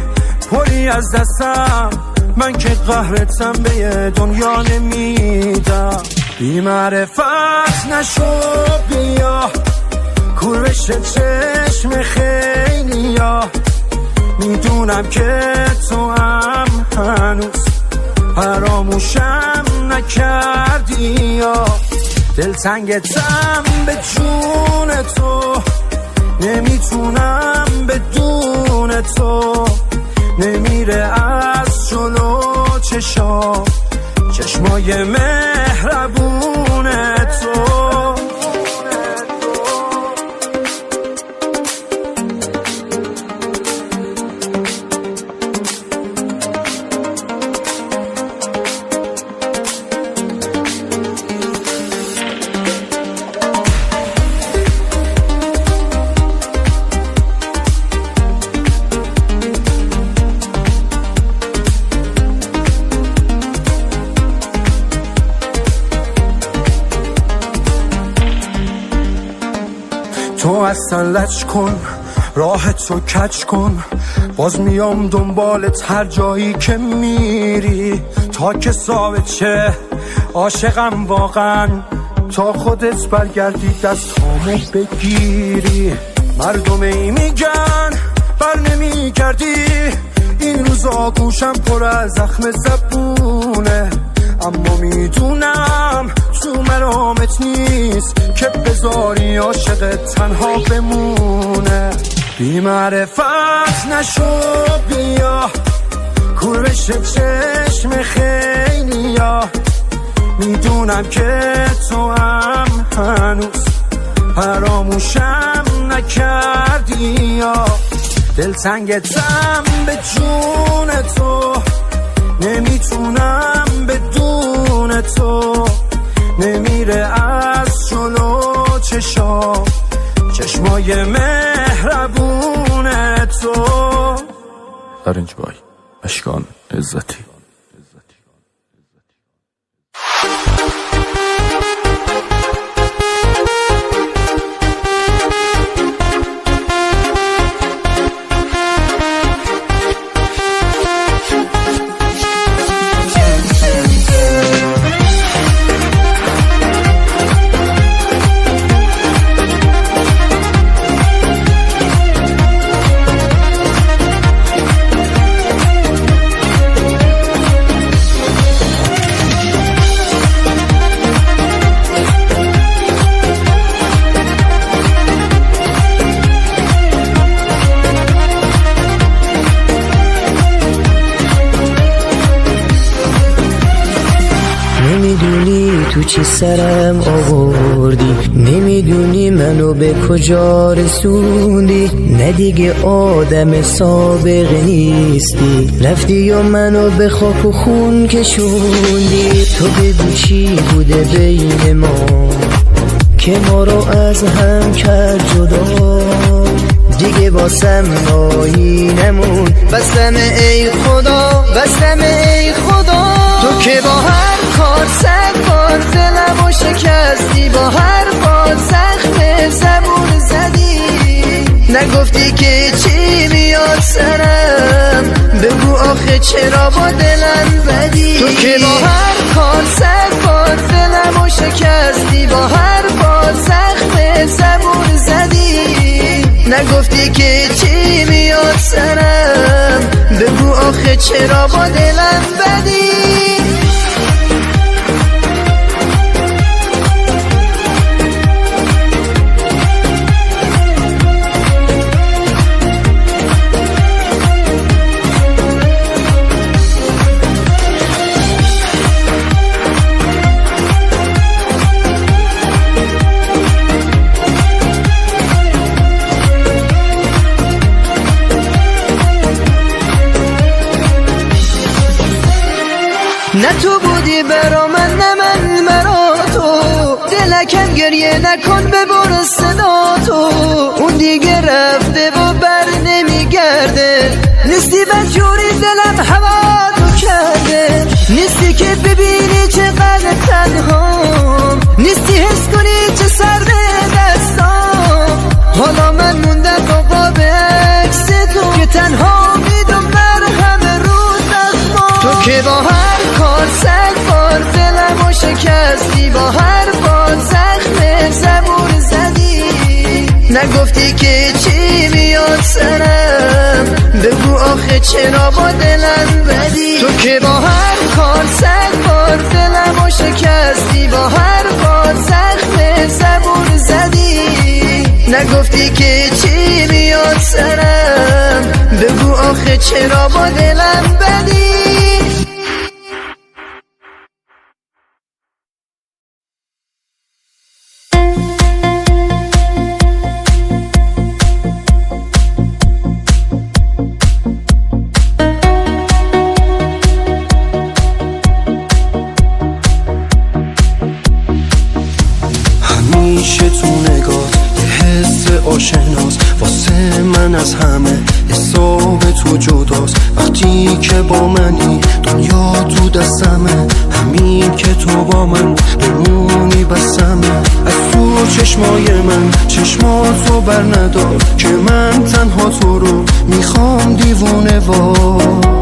پری از دستم من که قهرتم به یه دنیا نمیدم بی معرفت نشو بیا کور بشه چشم خیلی یا میدونم که تو هم هنوز فراموشم نکردی یا دلتنگتم به جون تو نمیتونم بدون تو نمیره از جلو چشمای مهربون تو اصلا لج کن، راه تو کج کن، باز میام دنبالت هر جایی که میری، تا که ثابت شه عاشقم واقعا، تا خودت برگردی دستامو بگیری. مردم ای میگن بر نمیگردی، این روزا گوشم پر از زخم زبونه، اما میدونم تو مرامت نیست که بذاری عاشق تنها بمونه. بی معرفت نشو بیا، کور بشه چشم خیلی ها، میدونم که تو هم هنوز فراموشم نکردی یا دلتنگتم به جون تو، نمیتونم بدون تو، نمیره از جلو چشمای مهربون تو. ارنج بای اشکان عزتی. نمیدونی تو چی سرم آوردی، نمیدونی منو به کجا رسوندی، نه دیگه آدم سابقه نیستی، رفتی و منو به خاک و خون کشوندی. تو بگو چی بوده بین ما که ما رو از هم کرد جدا، دیگه واسم مایی نمون، بستم ای خدا، بستم ای خدا. تو که با هر کار 100 بار دلمو شکستی، با هر بار زخم زبون زدی، نگفتی که چی میاد سرم، بگو آخه چرا با دلم بدی. تو که با هر کار 100 بار دلمو شکستی، با هر بار زخم زبون زدی، نگفتی که چی میاد سرم، بگو آخه چرا با دلم بدی. نه تو بودی برا من، نه من برا تو، دلکم گریه نکن ببر صدا تو، اون دیگه رفته و بر نمیگرده، نیستی بدجوری دلم هوا تو کرده، نیستی که ببینی چقدر تنهام، نیستی حس کنی چه سرد دستام، حالا من موندم با قاب عکس تو که تنها میدم بر همه روز دستام. تو که با هر کار 100 بار دلمو شکستی، با هر بار زخم زبون زدی، نگفتی که چی میاد سرم، بگو آخه چرا با دلم بدی. تو که با هر کار 100 بار دلمو شکستی، با هر بار زخم زبون زدی، نگفتی که چی میاد سرم، بگو آخه چرا با دلم بدی. همیشه تو نگاه یه حس آشناس، واسه من از همه حس حساب تو جداست. وقتی که با منی دنیا تو دستمه، همین که تو با من بمونی بسمه. از تو چشمای من چشماتو بر ندار که من تنها تو رو میخوام دیوونه وار.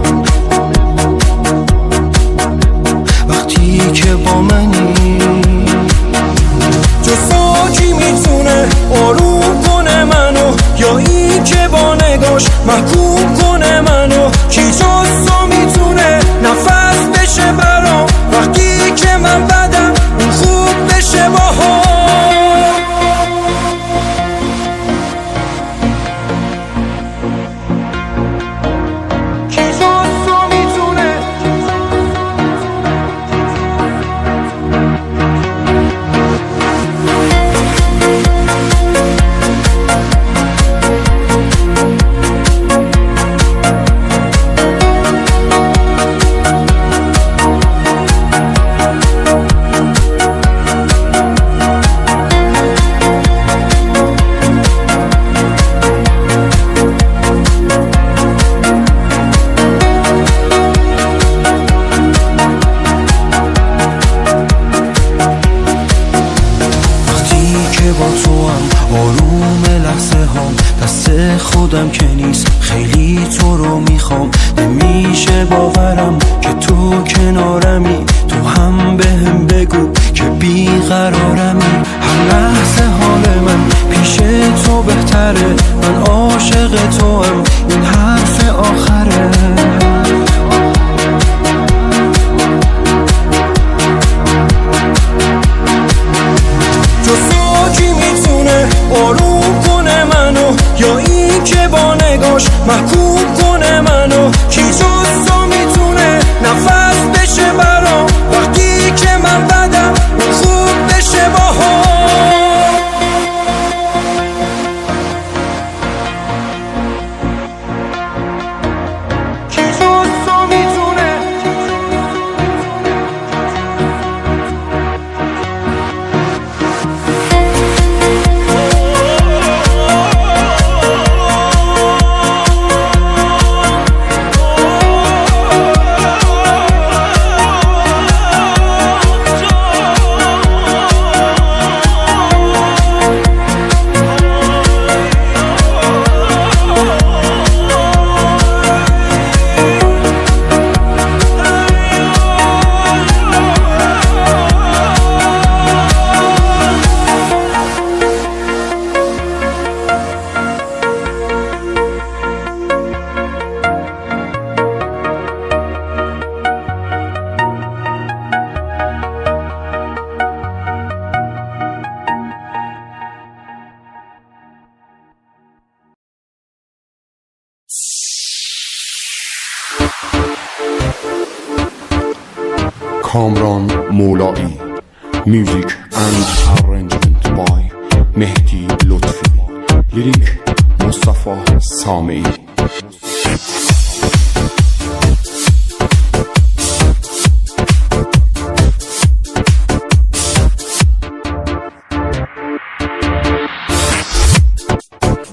وقتی که با منی جز کی میتونه آروم کنه منو، یا این که با نگاش محکوم کنه منو. کی جز تو میتونه نفس بشه برام وقتی که من بدم اون خوب بشه باها. خودم که نیست خیلی تو رو میخوام. نمیشه باورم که تو کنارمی، تو هم بهم بگو که بیقرارمی. هر لحظه حال من پیش تو بهتره، من عاشق تو هم، این حرف آخره. جز کی میتونه آروم کنه منو، یا این که با نگاش محکوم کنه منو. کی جز تو میتونه نفس بشه برام وقتی که من بدم خوب بشه باها. کی جز تو میتونه کامران مولایی. میوزیک اند ارنجمنت بای مهدی لطفی. لیریک مصطفی سامعی.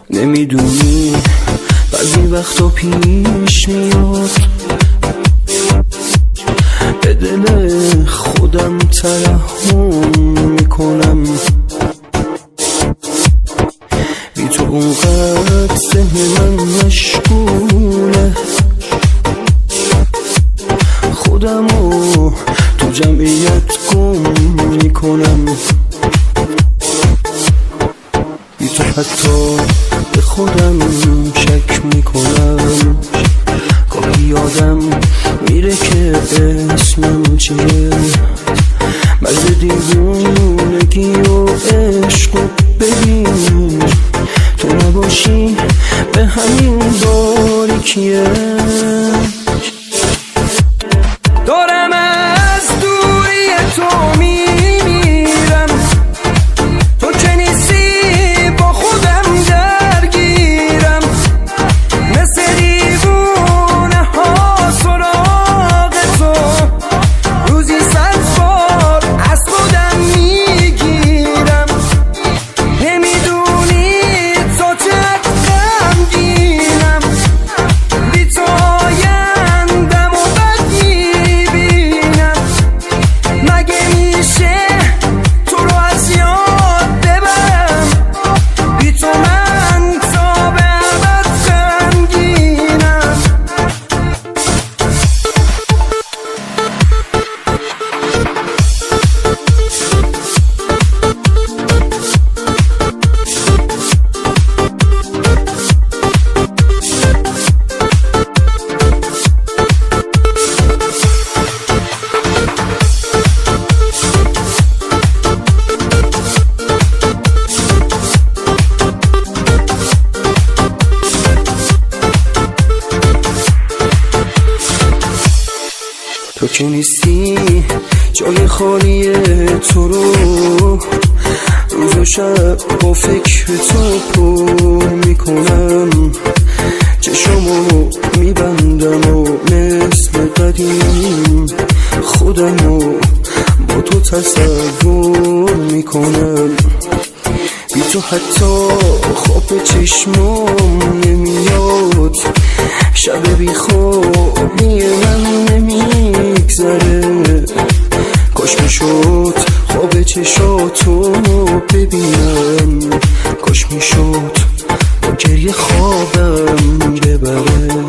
نمیدونی بعضی وقتا پیش میاد به دل خودم ترحم میکنم. بی تو اونقدر ذهن من مشغوله، خودمو تو جمعیت گم میکنم. بی تو حتی به خودم شک میکنم. گاهی یادم میره که اسمم چیه، مرز دیوونگی و عشق و ببین تو نباشی به همین باریکیه. دارم از دوری تو میمیرم، تو که نیستی با خودم درگیرم. مثل دیوونه ها سراغ تو روزی 100 بار از خودم میگیرم. نمیدونی تا چقدر غمگینم، تو که نیستی جای خالی تو رو روز و شب با فکر تو پر میکنم، چشمو میبندم و مثل قدیم خودمو با تو تصور میکنم. بی تو حتی خواب چشمام نمیاد، شب بی خوابی من نمیگذره. کاش میشد خواب چشاتو ببینم، کاش میشد با گریه خوابم ببره.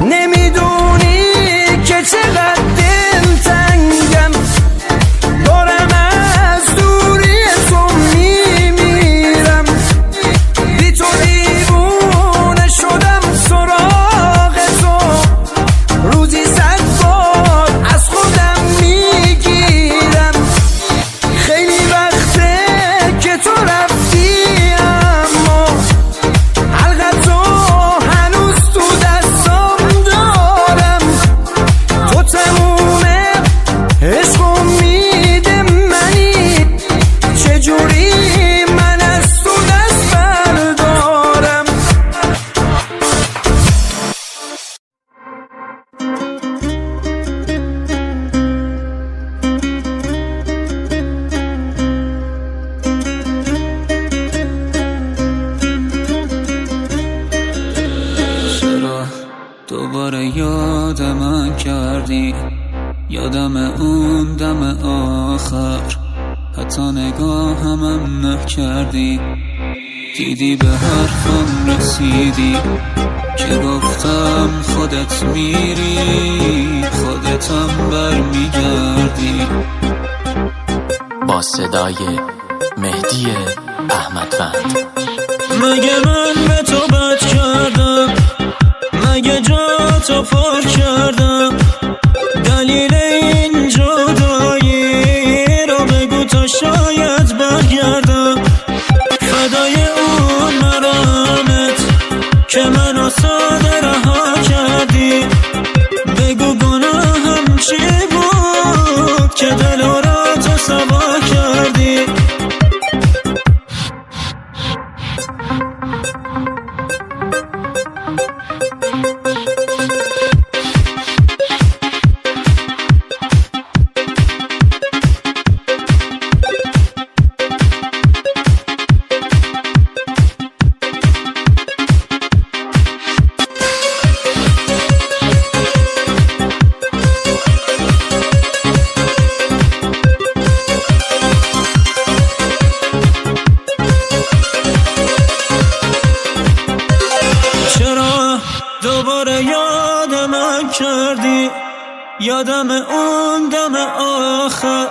نمیدونی که چقدر دلتنگم، دارم از دوری تو میمیرم. بی تو دیوونه شدم سراغ تو، روزی 100 بار از خودم میگیرم. خیلی وقته که تو رفتی اما حلقت تو هنوز تو دستم دارم. تو تمومه عشق و امید منی، چجوری من از تو دست بردارم. چرا دوباره یاد من کردی؟ یادم اون دم آخر، حتی نگاهمم نکردی. دیدی به حرفم رسیدی که گفتم خودت میری، خودتم برمیگردی. با صدای مهدی احمدوند. مگه من به تو بد کردم؟ مگه جا تو پر کردم؟ دلیل این جدایی رو بگو تا شاید برگردم. فدای اون مرامت که منو ساده رها کردی، بگو گناهم چی بود که دل را تو سوا کردی. چرا دوباره یاد من کردی؟ یادم اون دم آخر،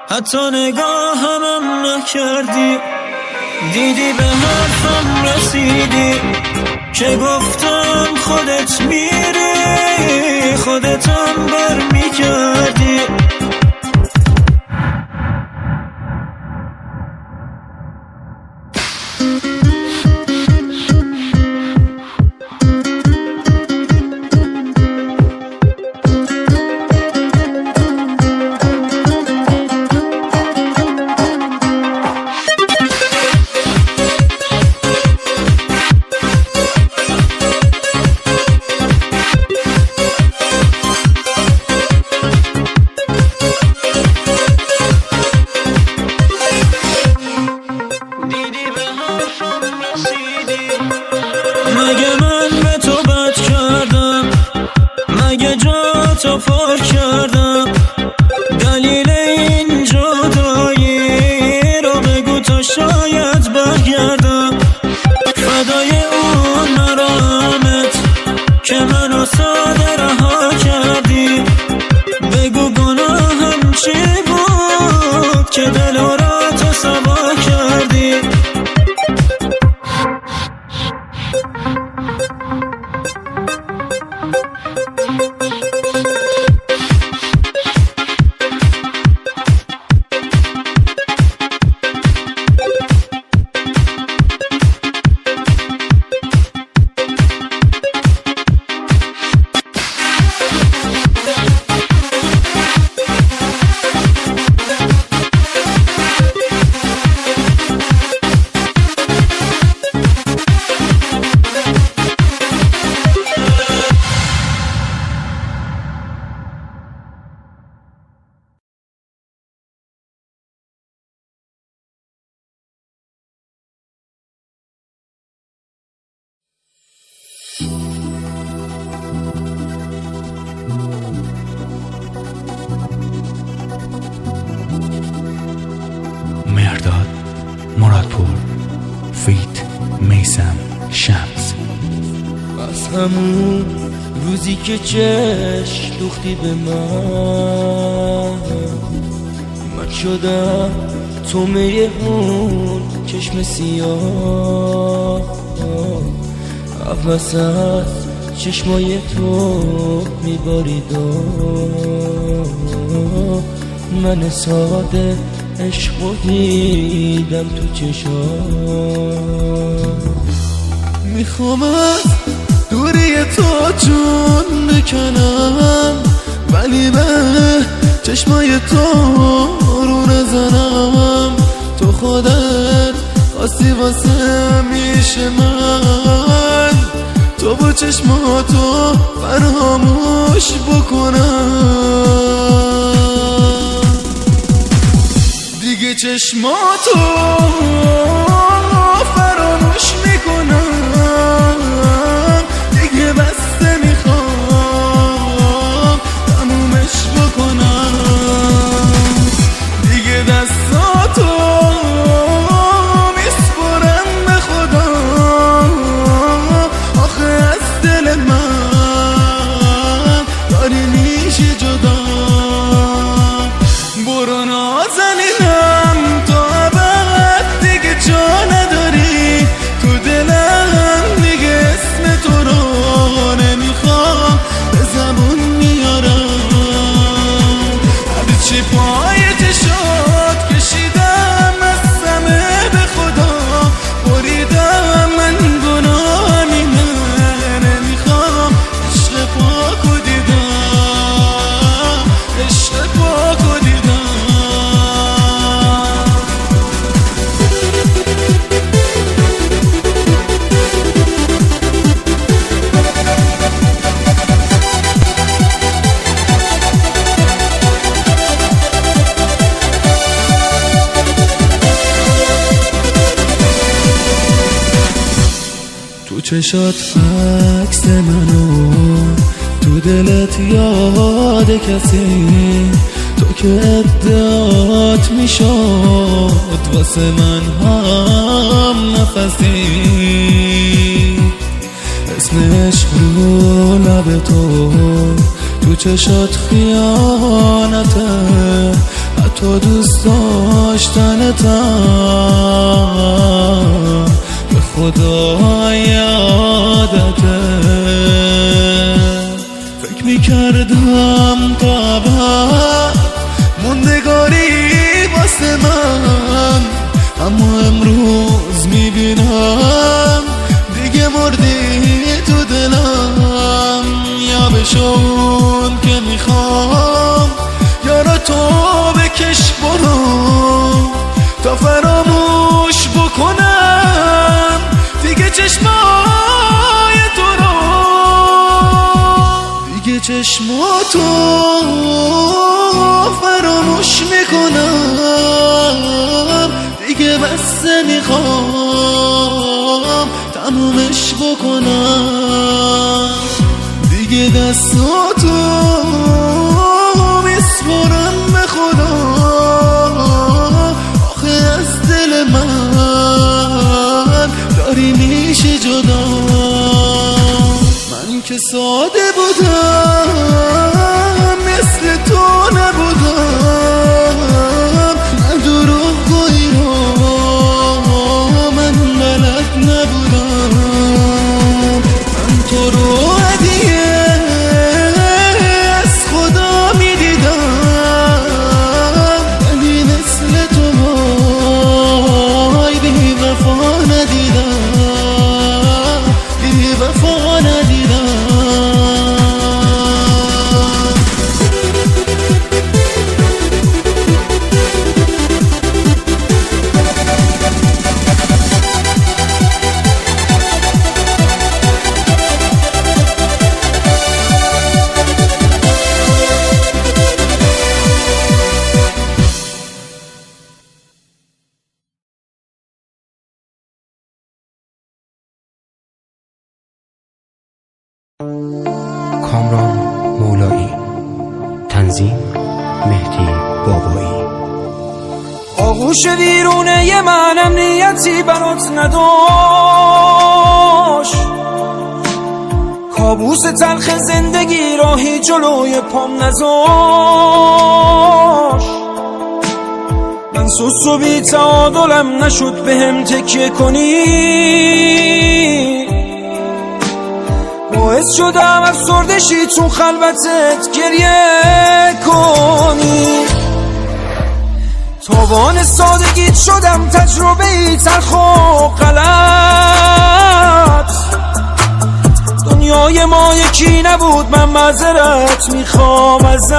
حتی نگاهمم نکردی. دیدی به حرفم رسیدی که گفتم خودت میری، خودتم برمیگردی. مگه من به تو بد کردم؟ مگه جا تو پر کردم؟ دلیل این جدایی رو بگو تا شاید برگردم. فدای اون مرامت که منو ساده رها کردی، بگو گناهم چی بود که دل را تو سوا کردی. همون روزی که چشم دوختی به من شدم تومه اون چشم سیاه نفس از چشمای تو میبارید من ساده عشقو دیدم تو چشام میخوام از دوری تو جون بکنم ولی به چشمای تو رو نزنم تو خودت خواستی واسه میشه من تو با چشماتو فراموش بکنم دیگه چشماتو فراموش میکنم دیگه بسته میخوام تمومش بکنم دیگه دستاتو میسپرم به خدا آخه از دل من داری میشی جدا برو نازنینم تا ابد دیگه جا نداری تو دلم دیگه اسم تو رو نمیخوام به زبون میارم هرچی پای چشات کشیدم از همه به خدا بریدم من گناه اینه نمیخوام عشق پاکو دیدم عشق پاکو دیدم تو چشات عکس منو تو دلت یاد کسی تو که ادعات میشد واسه من هم نفسی اسم عشق رو لب تو چشات خیانته حتی دوست داشتنتم به خدا یادته فکر میکردم تا ابد موندگاری واسه من اما امروز میبینم دیگه مردی تو دلم یا بشون که میخوام یا را تو بکش برو تا فراموش بکنم دیگه چشمای تو رو دیگه چشماتو فراموش میکنم دیگه بس میخوام تمومش بکنم دیگه دستاتو میسپرم به خدا آخه از دل من داری میشه جدا من که ساده بودم مثل تو نبودم من دروغ گویی رو من بلد نبودم من تو رو هدیه از خدا میدیدم ولی مثل تو وای بی وفا ندیدم بی وفا ندیدم کامران مولایی، تنظیم مهدی بابایی. آغوش ویرونه من امنیتی برات نداشت، کابوس تلخ زندگی راهی جلوی پام نذاشت. من سوس و بی تعادلم نشد بهم تکیه کنی، باعث شدم افسردشی تو خلوتت گریه کنی. تاوان سادگیت شدم تجربه ای تلخ و غلط. دنیای ما یکی نبود، من معذرت میخوام ازت.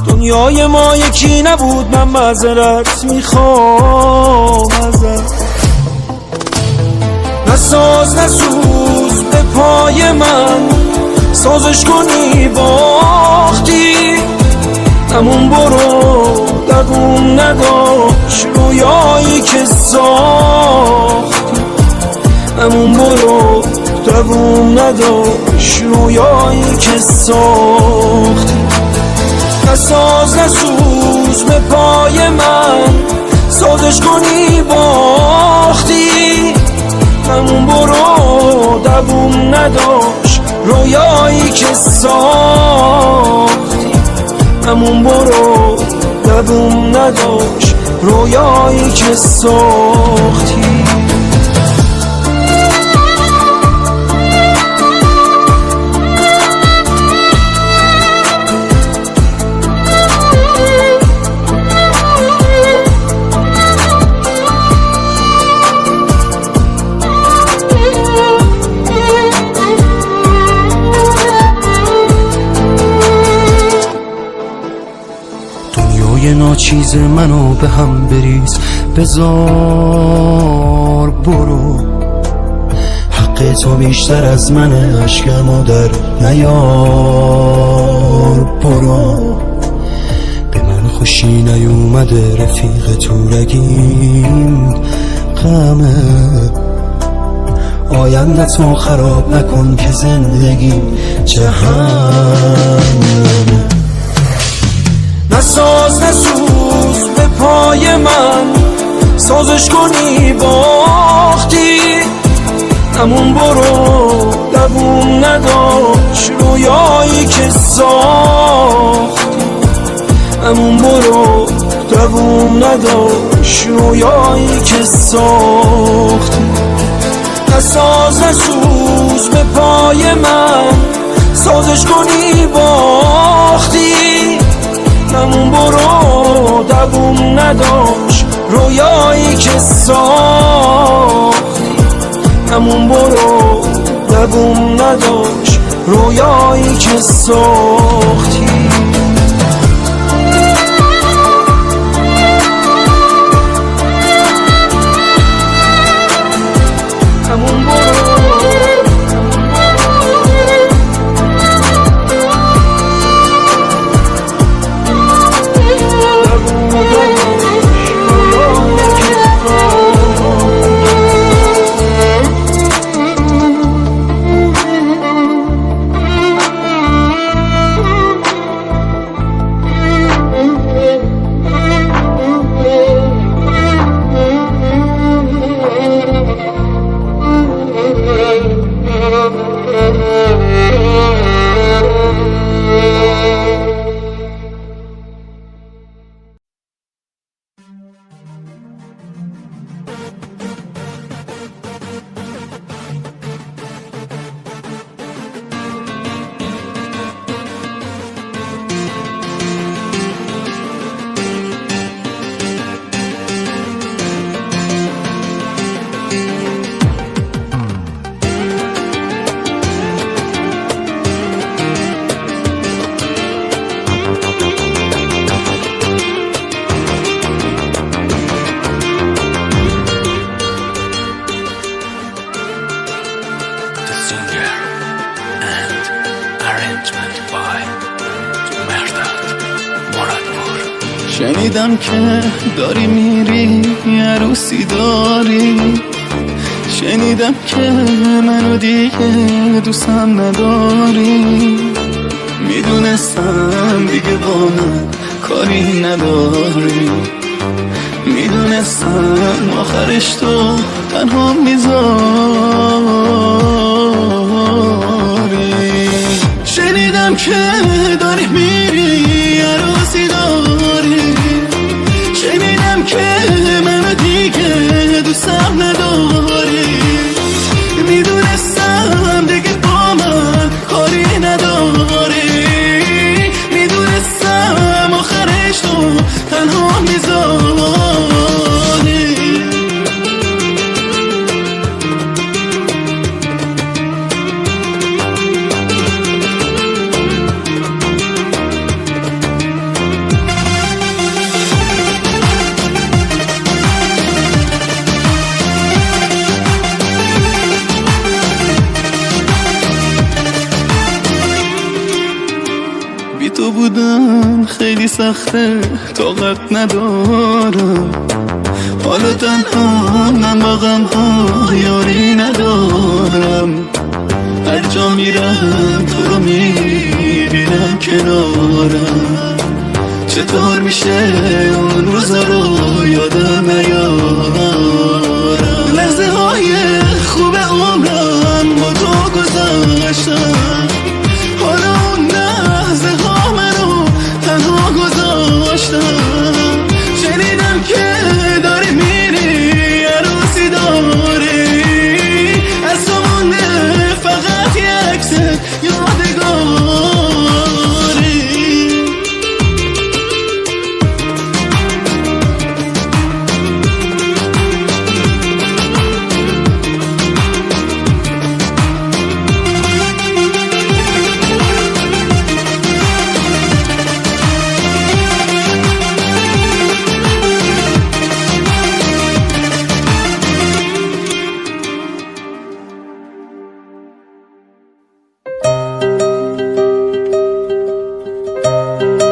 دنیای ما یکی نبود، من معذرت میخوام ازت. نساز نسوز به پای من، سازش کنی باختی. همون برو دووم نداشت رویایی که ساختی. همون برو دووم نداشت رویایی که ساختی. نساز نسوز به پای من، سازش کنی باختی. همون برو دووم نداشت رویایی که ساختی. همون برو دووم نداشت رویایی که ساختی. ناچیز منو به هم بریز، بذار برو. حق تو بیشتر از منه، عشقمو در نیار برو. به من خوشی نیومده رفیق تو رگیم غمه. آینده تو خراب نکن که زندگی جهنمه. نساز نسوز به پای من، سازش کنی باختی. همون برو دووم نداشت رویایی که ساختی. همون برو دووم نداشت رویایی که ساختی. نساز نسوز به پای من، سازش کنی باختی. همون برو دووم نداشت رویایی که ساختی. همون برو دووم نداشت رویایی که ساختی. همون شنیدم که داری میری عروسی داری، شنیدم که منو دیگه دوستم نداری. میدونستم دیگه با من کاری نداری، میدونستم آخرش تو تنها میذاری. شنیدم که داری میری عروسی داری، شنیدم که منو دیگه دوستم نداری. میدونستم دیگه با من کاری نداری، میدونستم آخرش تو تنها میذاری. بی تو بودن خیلی سخته، طاقت ندارم. حالا تنها من با غم ها یاری ندارم. هر جا میرم تو رو میبینم کنارم. چطور میشه اون روزا رو یادم نیارم؟ لحظه های خوب عمرم با تو گذاشتم، حالا اون لحظه ها منو تنها گذاشتم. شنیدم که داری میری عروسی داری، از تو مونده فقط یه عکس یادگاری.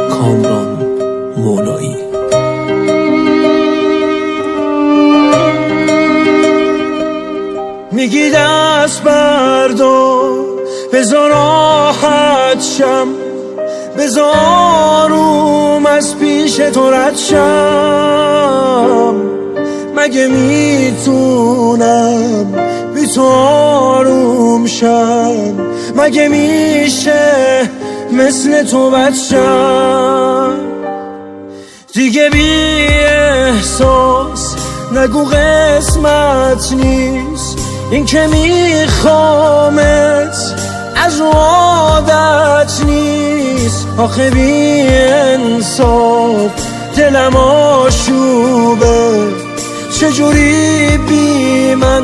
کامران مولایی. میگی دست بردار بذار راحت شم، بذار آروم از پیش تو رد شم. مگه میتونم بی تو آروم شم؟ مگه میشه مثل تو بد شم؟ دیگه بی احساس نگو قسمت نیست، این که میخوامت از عادت نیست. آخه بی انصاف دلم آشوبه، چجوری بی من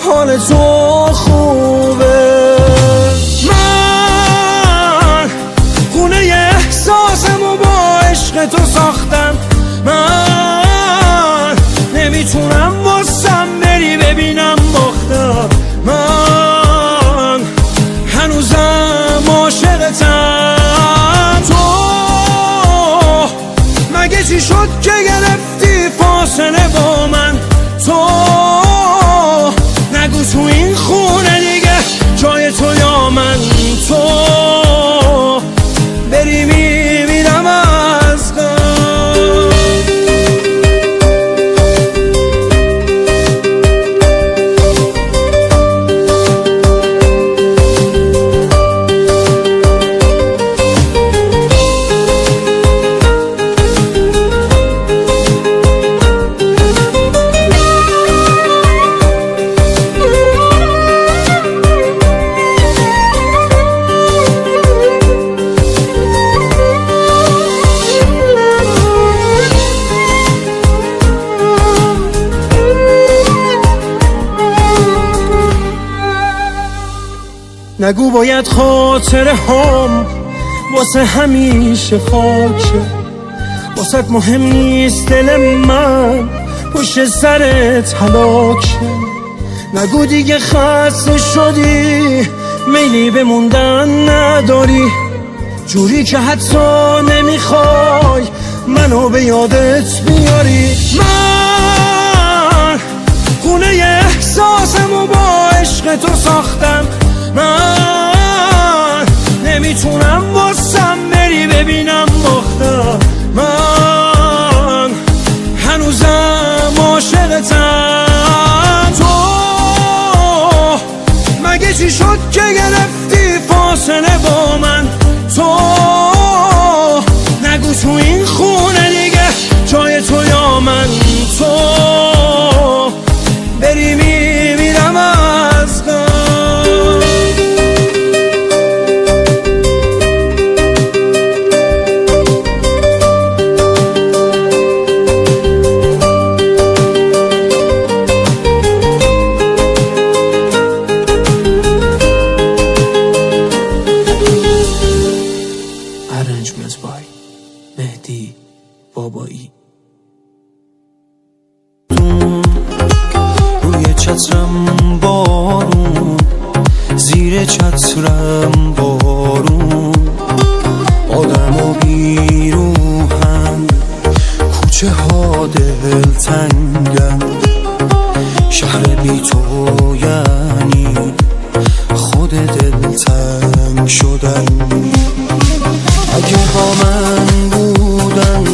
حال تو خوبه؟ من خونه احساسمو با عشق تو ساختم، من نمیتونم واسم بری ببینم باختم. من هنوزم عاشقتم. تو مگه چی شد که گرفتی فاصله با من؟ تو نگو تو این خونه دیگه جای تو یا من؟ تو بری میبینم از غم. نگو باید خاطره هم واسه همیشه خاک شه، واسه مهم نیست دل من پشت سرت هلاک شه. نگو دیگه خسته شدی میلی به موندن نداری، جوری که حتی نمیخوای منو به یادت بیاری. من خونه احساسمو با عشق تو ساختم، من نمیتونم واسم بری ببینم باختم. من هنوزم دیگه چی شد که گرفتی فاصله با من؟ تو نگو تو این خونه دیگه جای تو یا من. تو بری میمیرم از غم. Arrangements by مهدی بابایی. روی چترم بارون، زیر چترم بارون، آدم و بیروحن، کوچه ها دلتنگن، شهر بی تو یعنی خود دلتنگ شدن. اگه با من بودن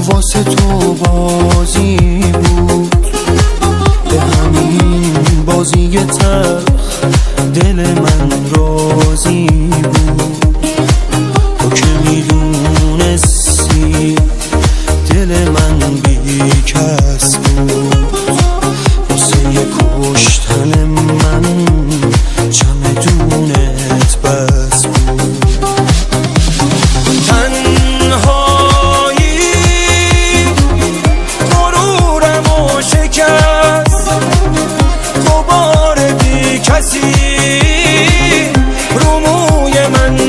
واسه تو بازی بود، به همین بازی تلخ دل من راضی بود. تو که میدونستی دل من بی کس بود، واسه کشتن من چمدونت بس بود.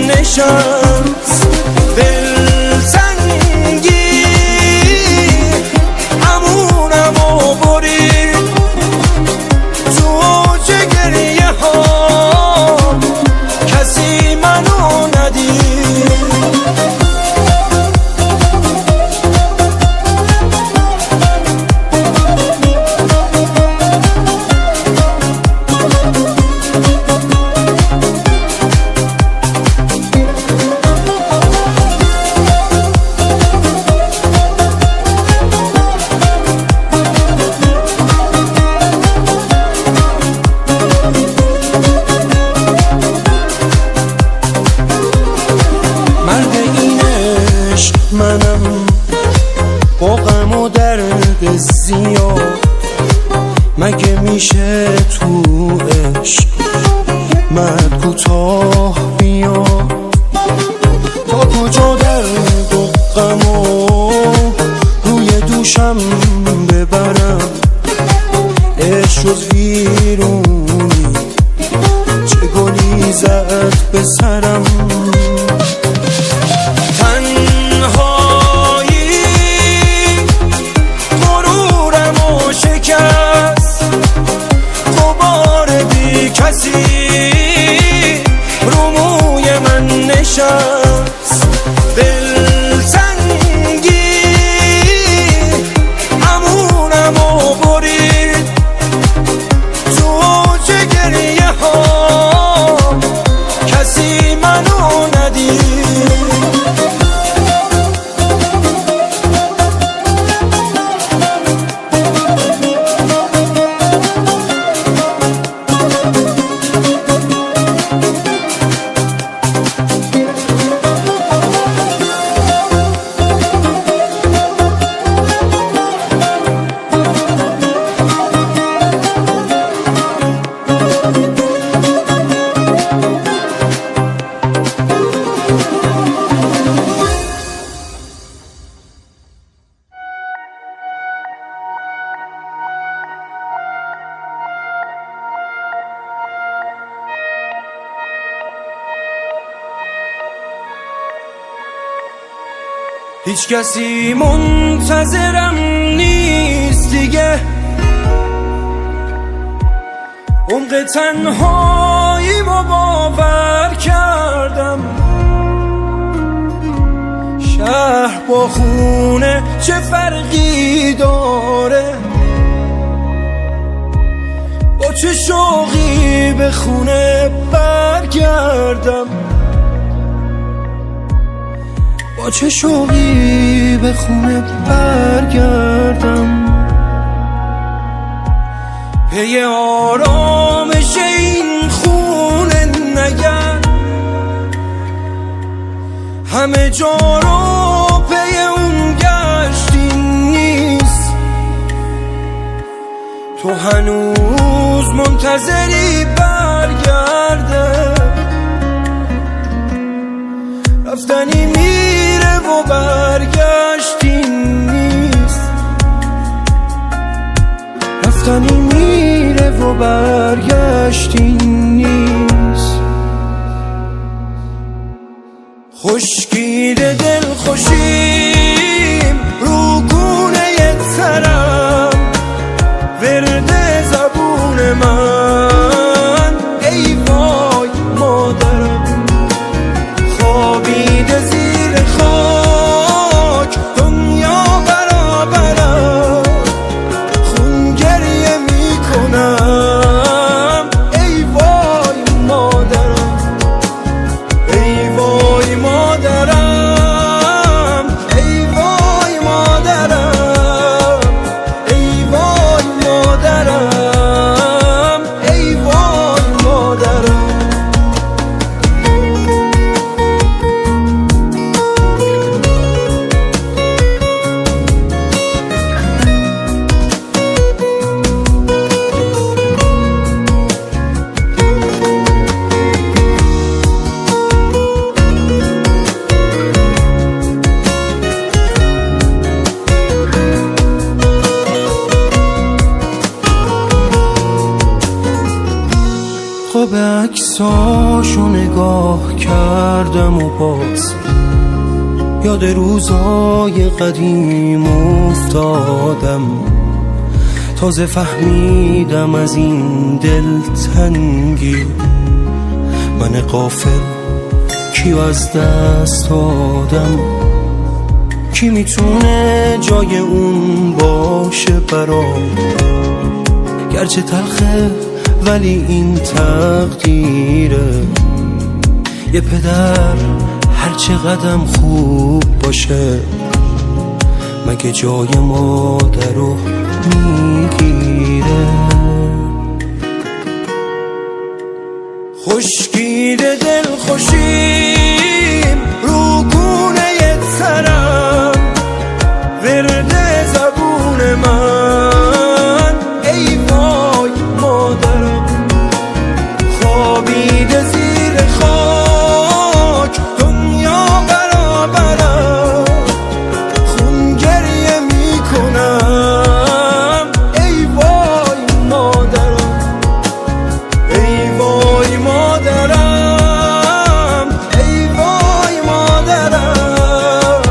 نشست دلتنگی امونم و برید تو اوج گریه ها، کسی منو ندید. منم با غم و درد زیاد، مگه میشه تو عشق مرد کوتاه بیاد؟ تا کجا درد و غم و روی دوشم ببرم؟ عشق شد ویرونی چه گلی زد به سرم. کسی رو موی من نشست دلتنگی امونم و برید تو اوج گریه ها، کسی منو ندید. هیچ کسی منتظرم نیست دیگه، عمق تنهایی ما باور کردم. شهر با خونه چه فرقی داره؟ با چه شوقی به خونه برگردم؟ با چه شوقی به خونه برگردم؟ پی آرامش این خونه همه جا رو پی اون گشتی نیست، تو هنوز منتظری برگرده، رفتنی میره و برگشتی نیست، رفتنی میره و برگشتی نیست. خشکیده دل خوشیم رو گونه ترم، ورد زبون من ای وای مادرم، خوابیده زیر خاک دنیا برابرم، خون گریه میکنم ای وای مادرم، ای وای مادرم، ای وای مادرم، ای وای مادرم، ای وای مادرم. خواب عکساشو نگاه کردم و باز یاد روزای قدیم افتادم، تازه فهمیدم از این دلتنگی من غافل کیو از دست دادم، کی میتونه جای اون باشه برام، گرچه تلخه ولی این تقدیره، یه پدر هر چقدرم خوب باشه مگه جای مادر رو میگیره. خشکیده دل خوشیم رو گونه ترم، ورد زبون من ای وای مادرم، خوابیده زیر خاک دنیا برابرم، خون گریه میکنم ای وای مادرم، ای وای مادرم، ای وای مادرم،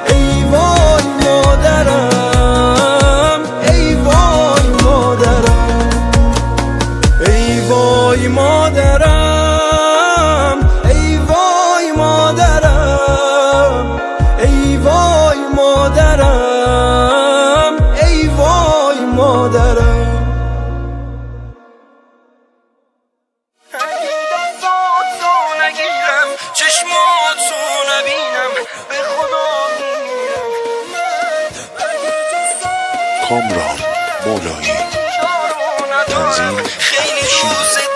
ای وای مادرم، ای وای مادرم، ای وای مادرم، ای وای مادرم، ای وای مادرم، ای وای مادرم. اگه دستاتو نگیرم چشماتو نبینم به خدا میمیرم. کامران مولایی، تنظیم خیلی روزت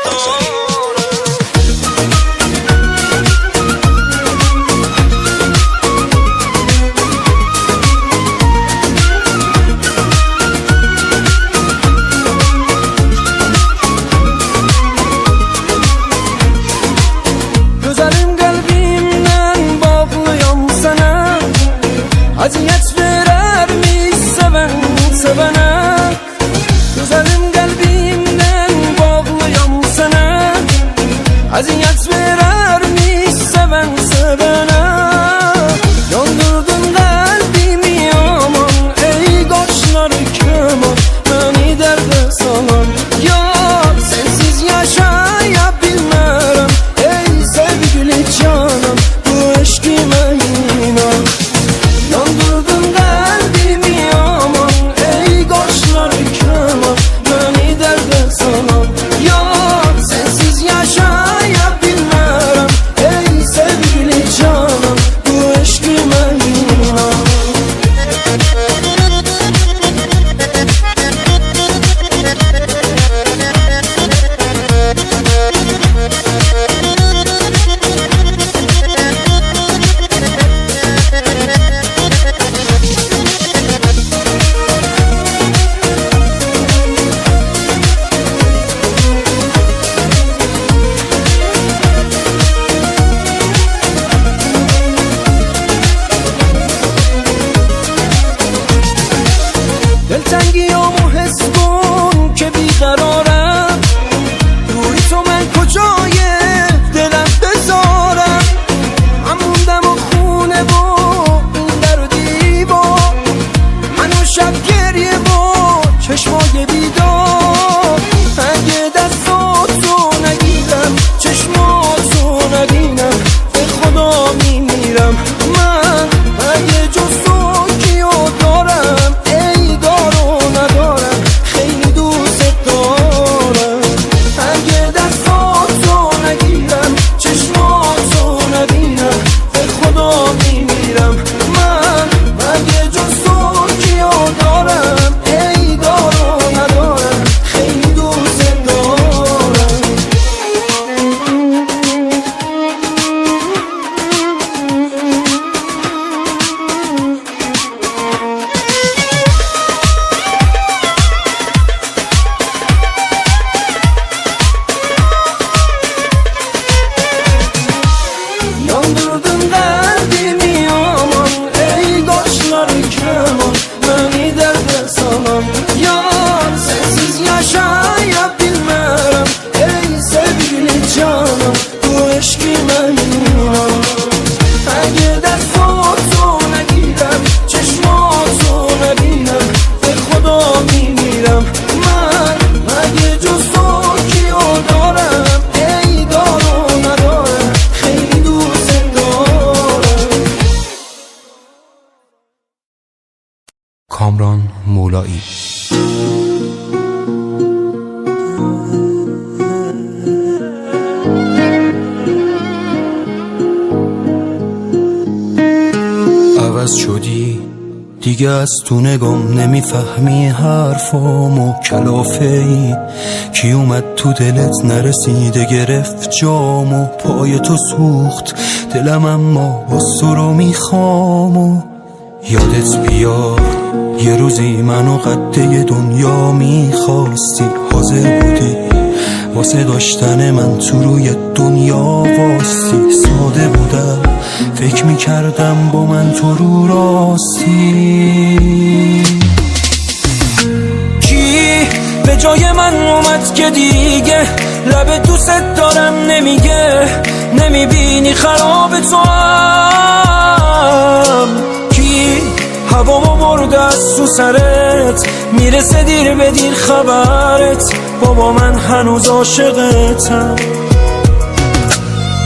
Güzelim kalbimden bağlıyam sana, aziyet verermiş seven sevene. Güzelim kalbimden bağlıyam sana, aziyet verermiş seven sevene. Yandırdın kalbimi aman ey kaşları keman, beni derde salan yar sensiz yaşayabilmem. Sevgili canım bu eşkime inan, yandırdın kalbimi aman ey kaşları keman, beni derde salan yar sensiz yaşayabilmem. کامران مولایی. عوض شدی دیگه از تو نگام نمیفهمی حرفامو کلافه ای کی اومد تو دلت نرسیده گرفت جامو پای تو سوخت دلم اما باز رو میخوامو یادت بیار یه روزی منو قده دنیا میخواستی حاضر بودی واسه داشتن من تو روی دنیا واستی ساده بودم فکر میکردم با من تو رو راستی کی به جای من اومد که دیگه لب دوست دارم نمیگه نمیبینی خراب تو هم کی هوامو برده از تو سرت میرسه دیر به دیر خبرت بابا من هنوز عاشقتم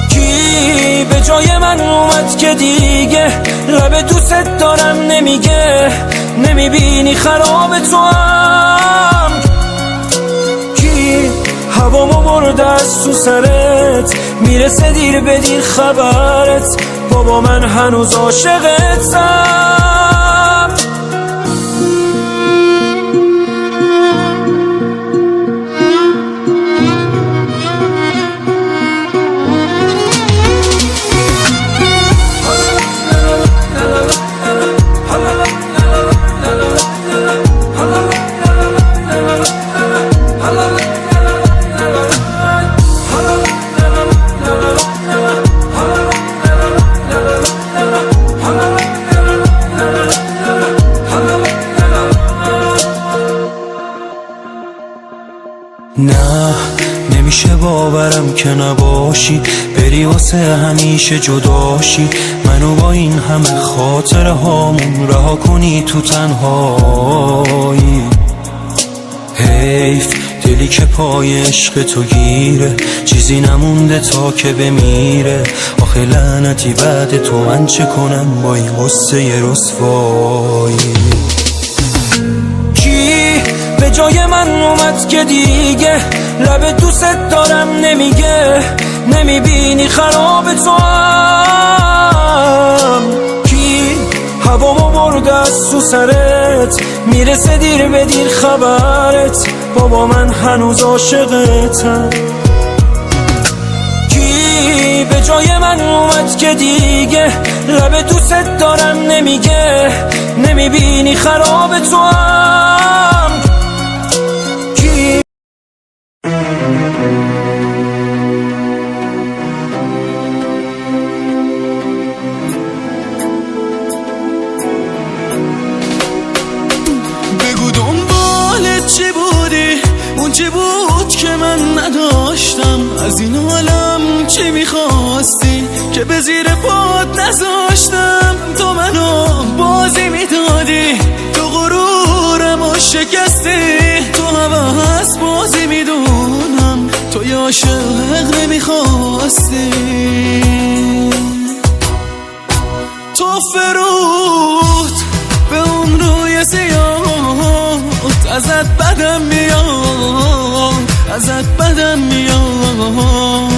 کی به جای من اومد که دیگه لب دوست دارم نمیگه نمیبینی خراب تو هم کی هوامو برده از تو سرت میرسه دیر به دیر خبرت بابا من هنوز عاشقتم نه نمیشه باورم که نباشی بری واسه همیشه جداشی منو با این همه خاطره هامون رها کنی تو تنهایی حیف دلی که پای عشق تو گیره چیزی نمونده تا که بمیره آخه لعنتی بعد تو من چه کنم با این قصه رسوایی به جای من اومد که دیگه لب دوست دارم نمیگه نمیبینی خراب تو هم کی هوامو برده از تو سرت میرسه دیر به دیر خبرت بابا من هنوز عاشقتم کی به جای من اومد که دیگه لب دوست دارم نمیگه نمیبینی خراب تو هم بگو دنبالت چی بودی اون چی بود که من نداشتم از این عالم چی میخواستی که به زیر پات نذاشتم تو منو بازی میدادی تو غرورم و شکستی تو هوس بازی میدونم تو یا عاشق نمیخواستی تو فرود به اون روی سیاه ازت بدم میاد ازت بدم میاد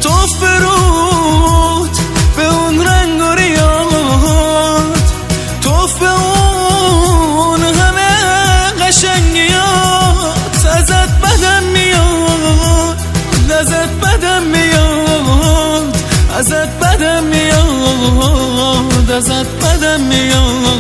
تو فرود به اون رنگ و ریاد تو به اون همه قشنگیات ازت بدم میاد ازت بدم میاد ازت بدم میاد ازت بدم میاد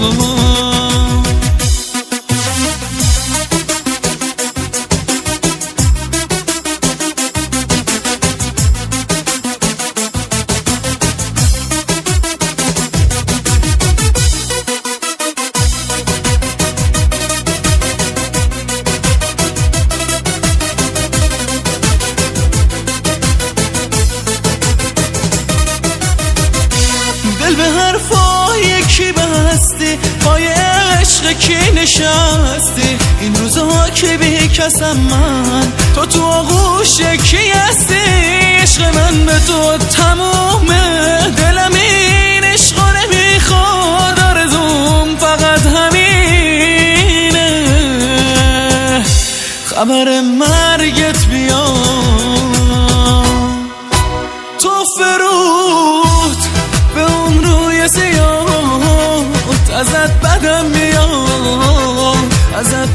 کی نشستی این روزها که بی کسم من تو آغوش کی هستی عشق من به تو تمومه دلم این عشق نمیخواد آرزوم فقط همین خبر مرگت بیاد. تو فرود به اون روی سیاه ازت بدم میاد، ازت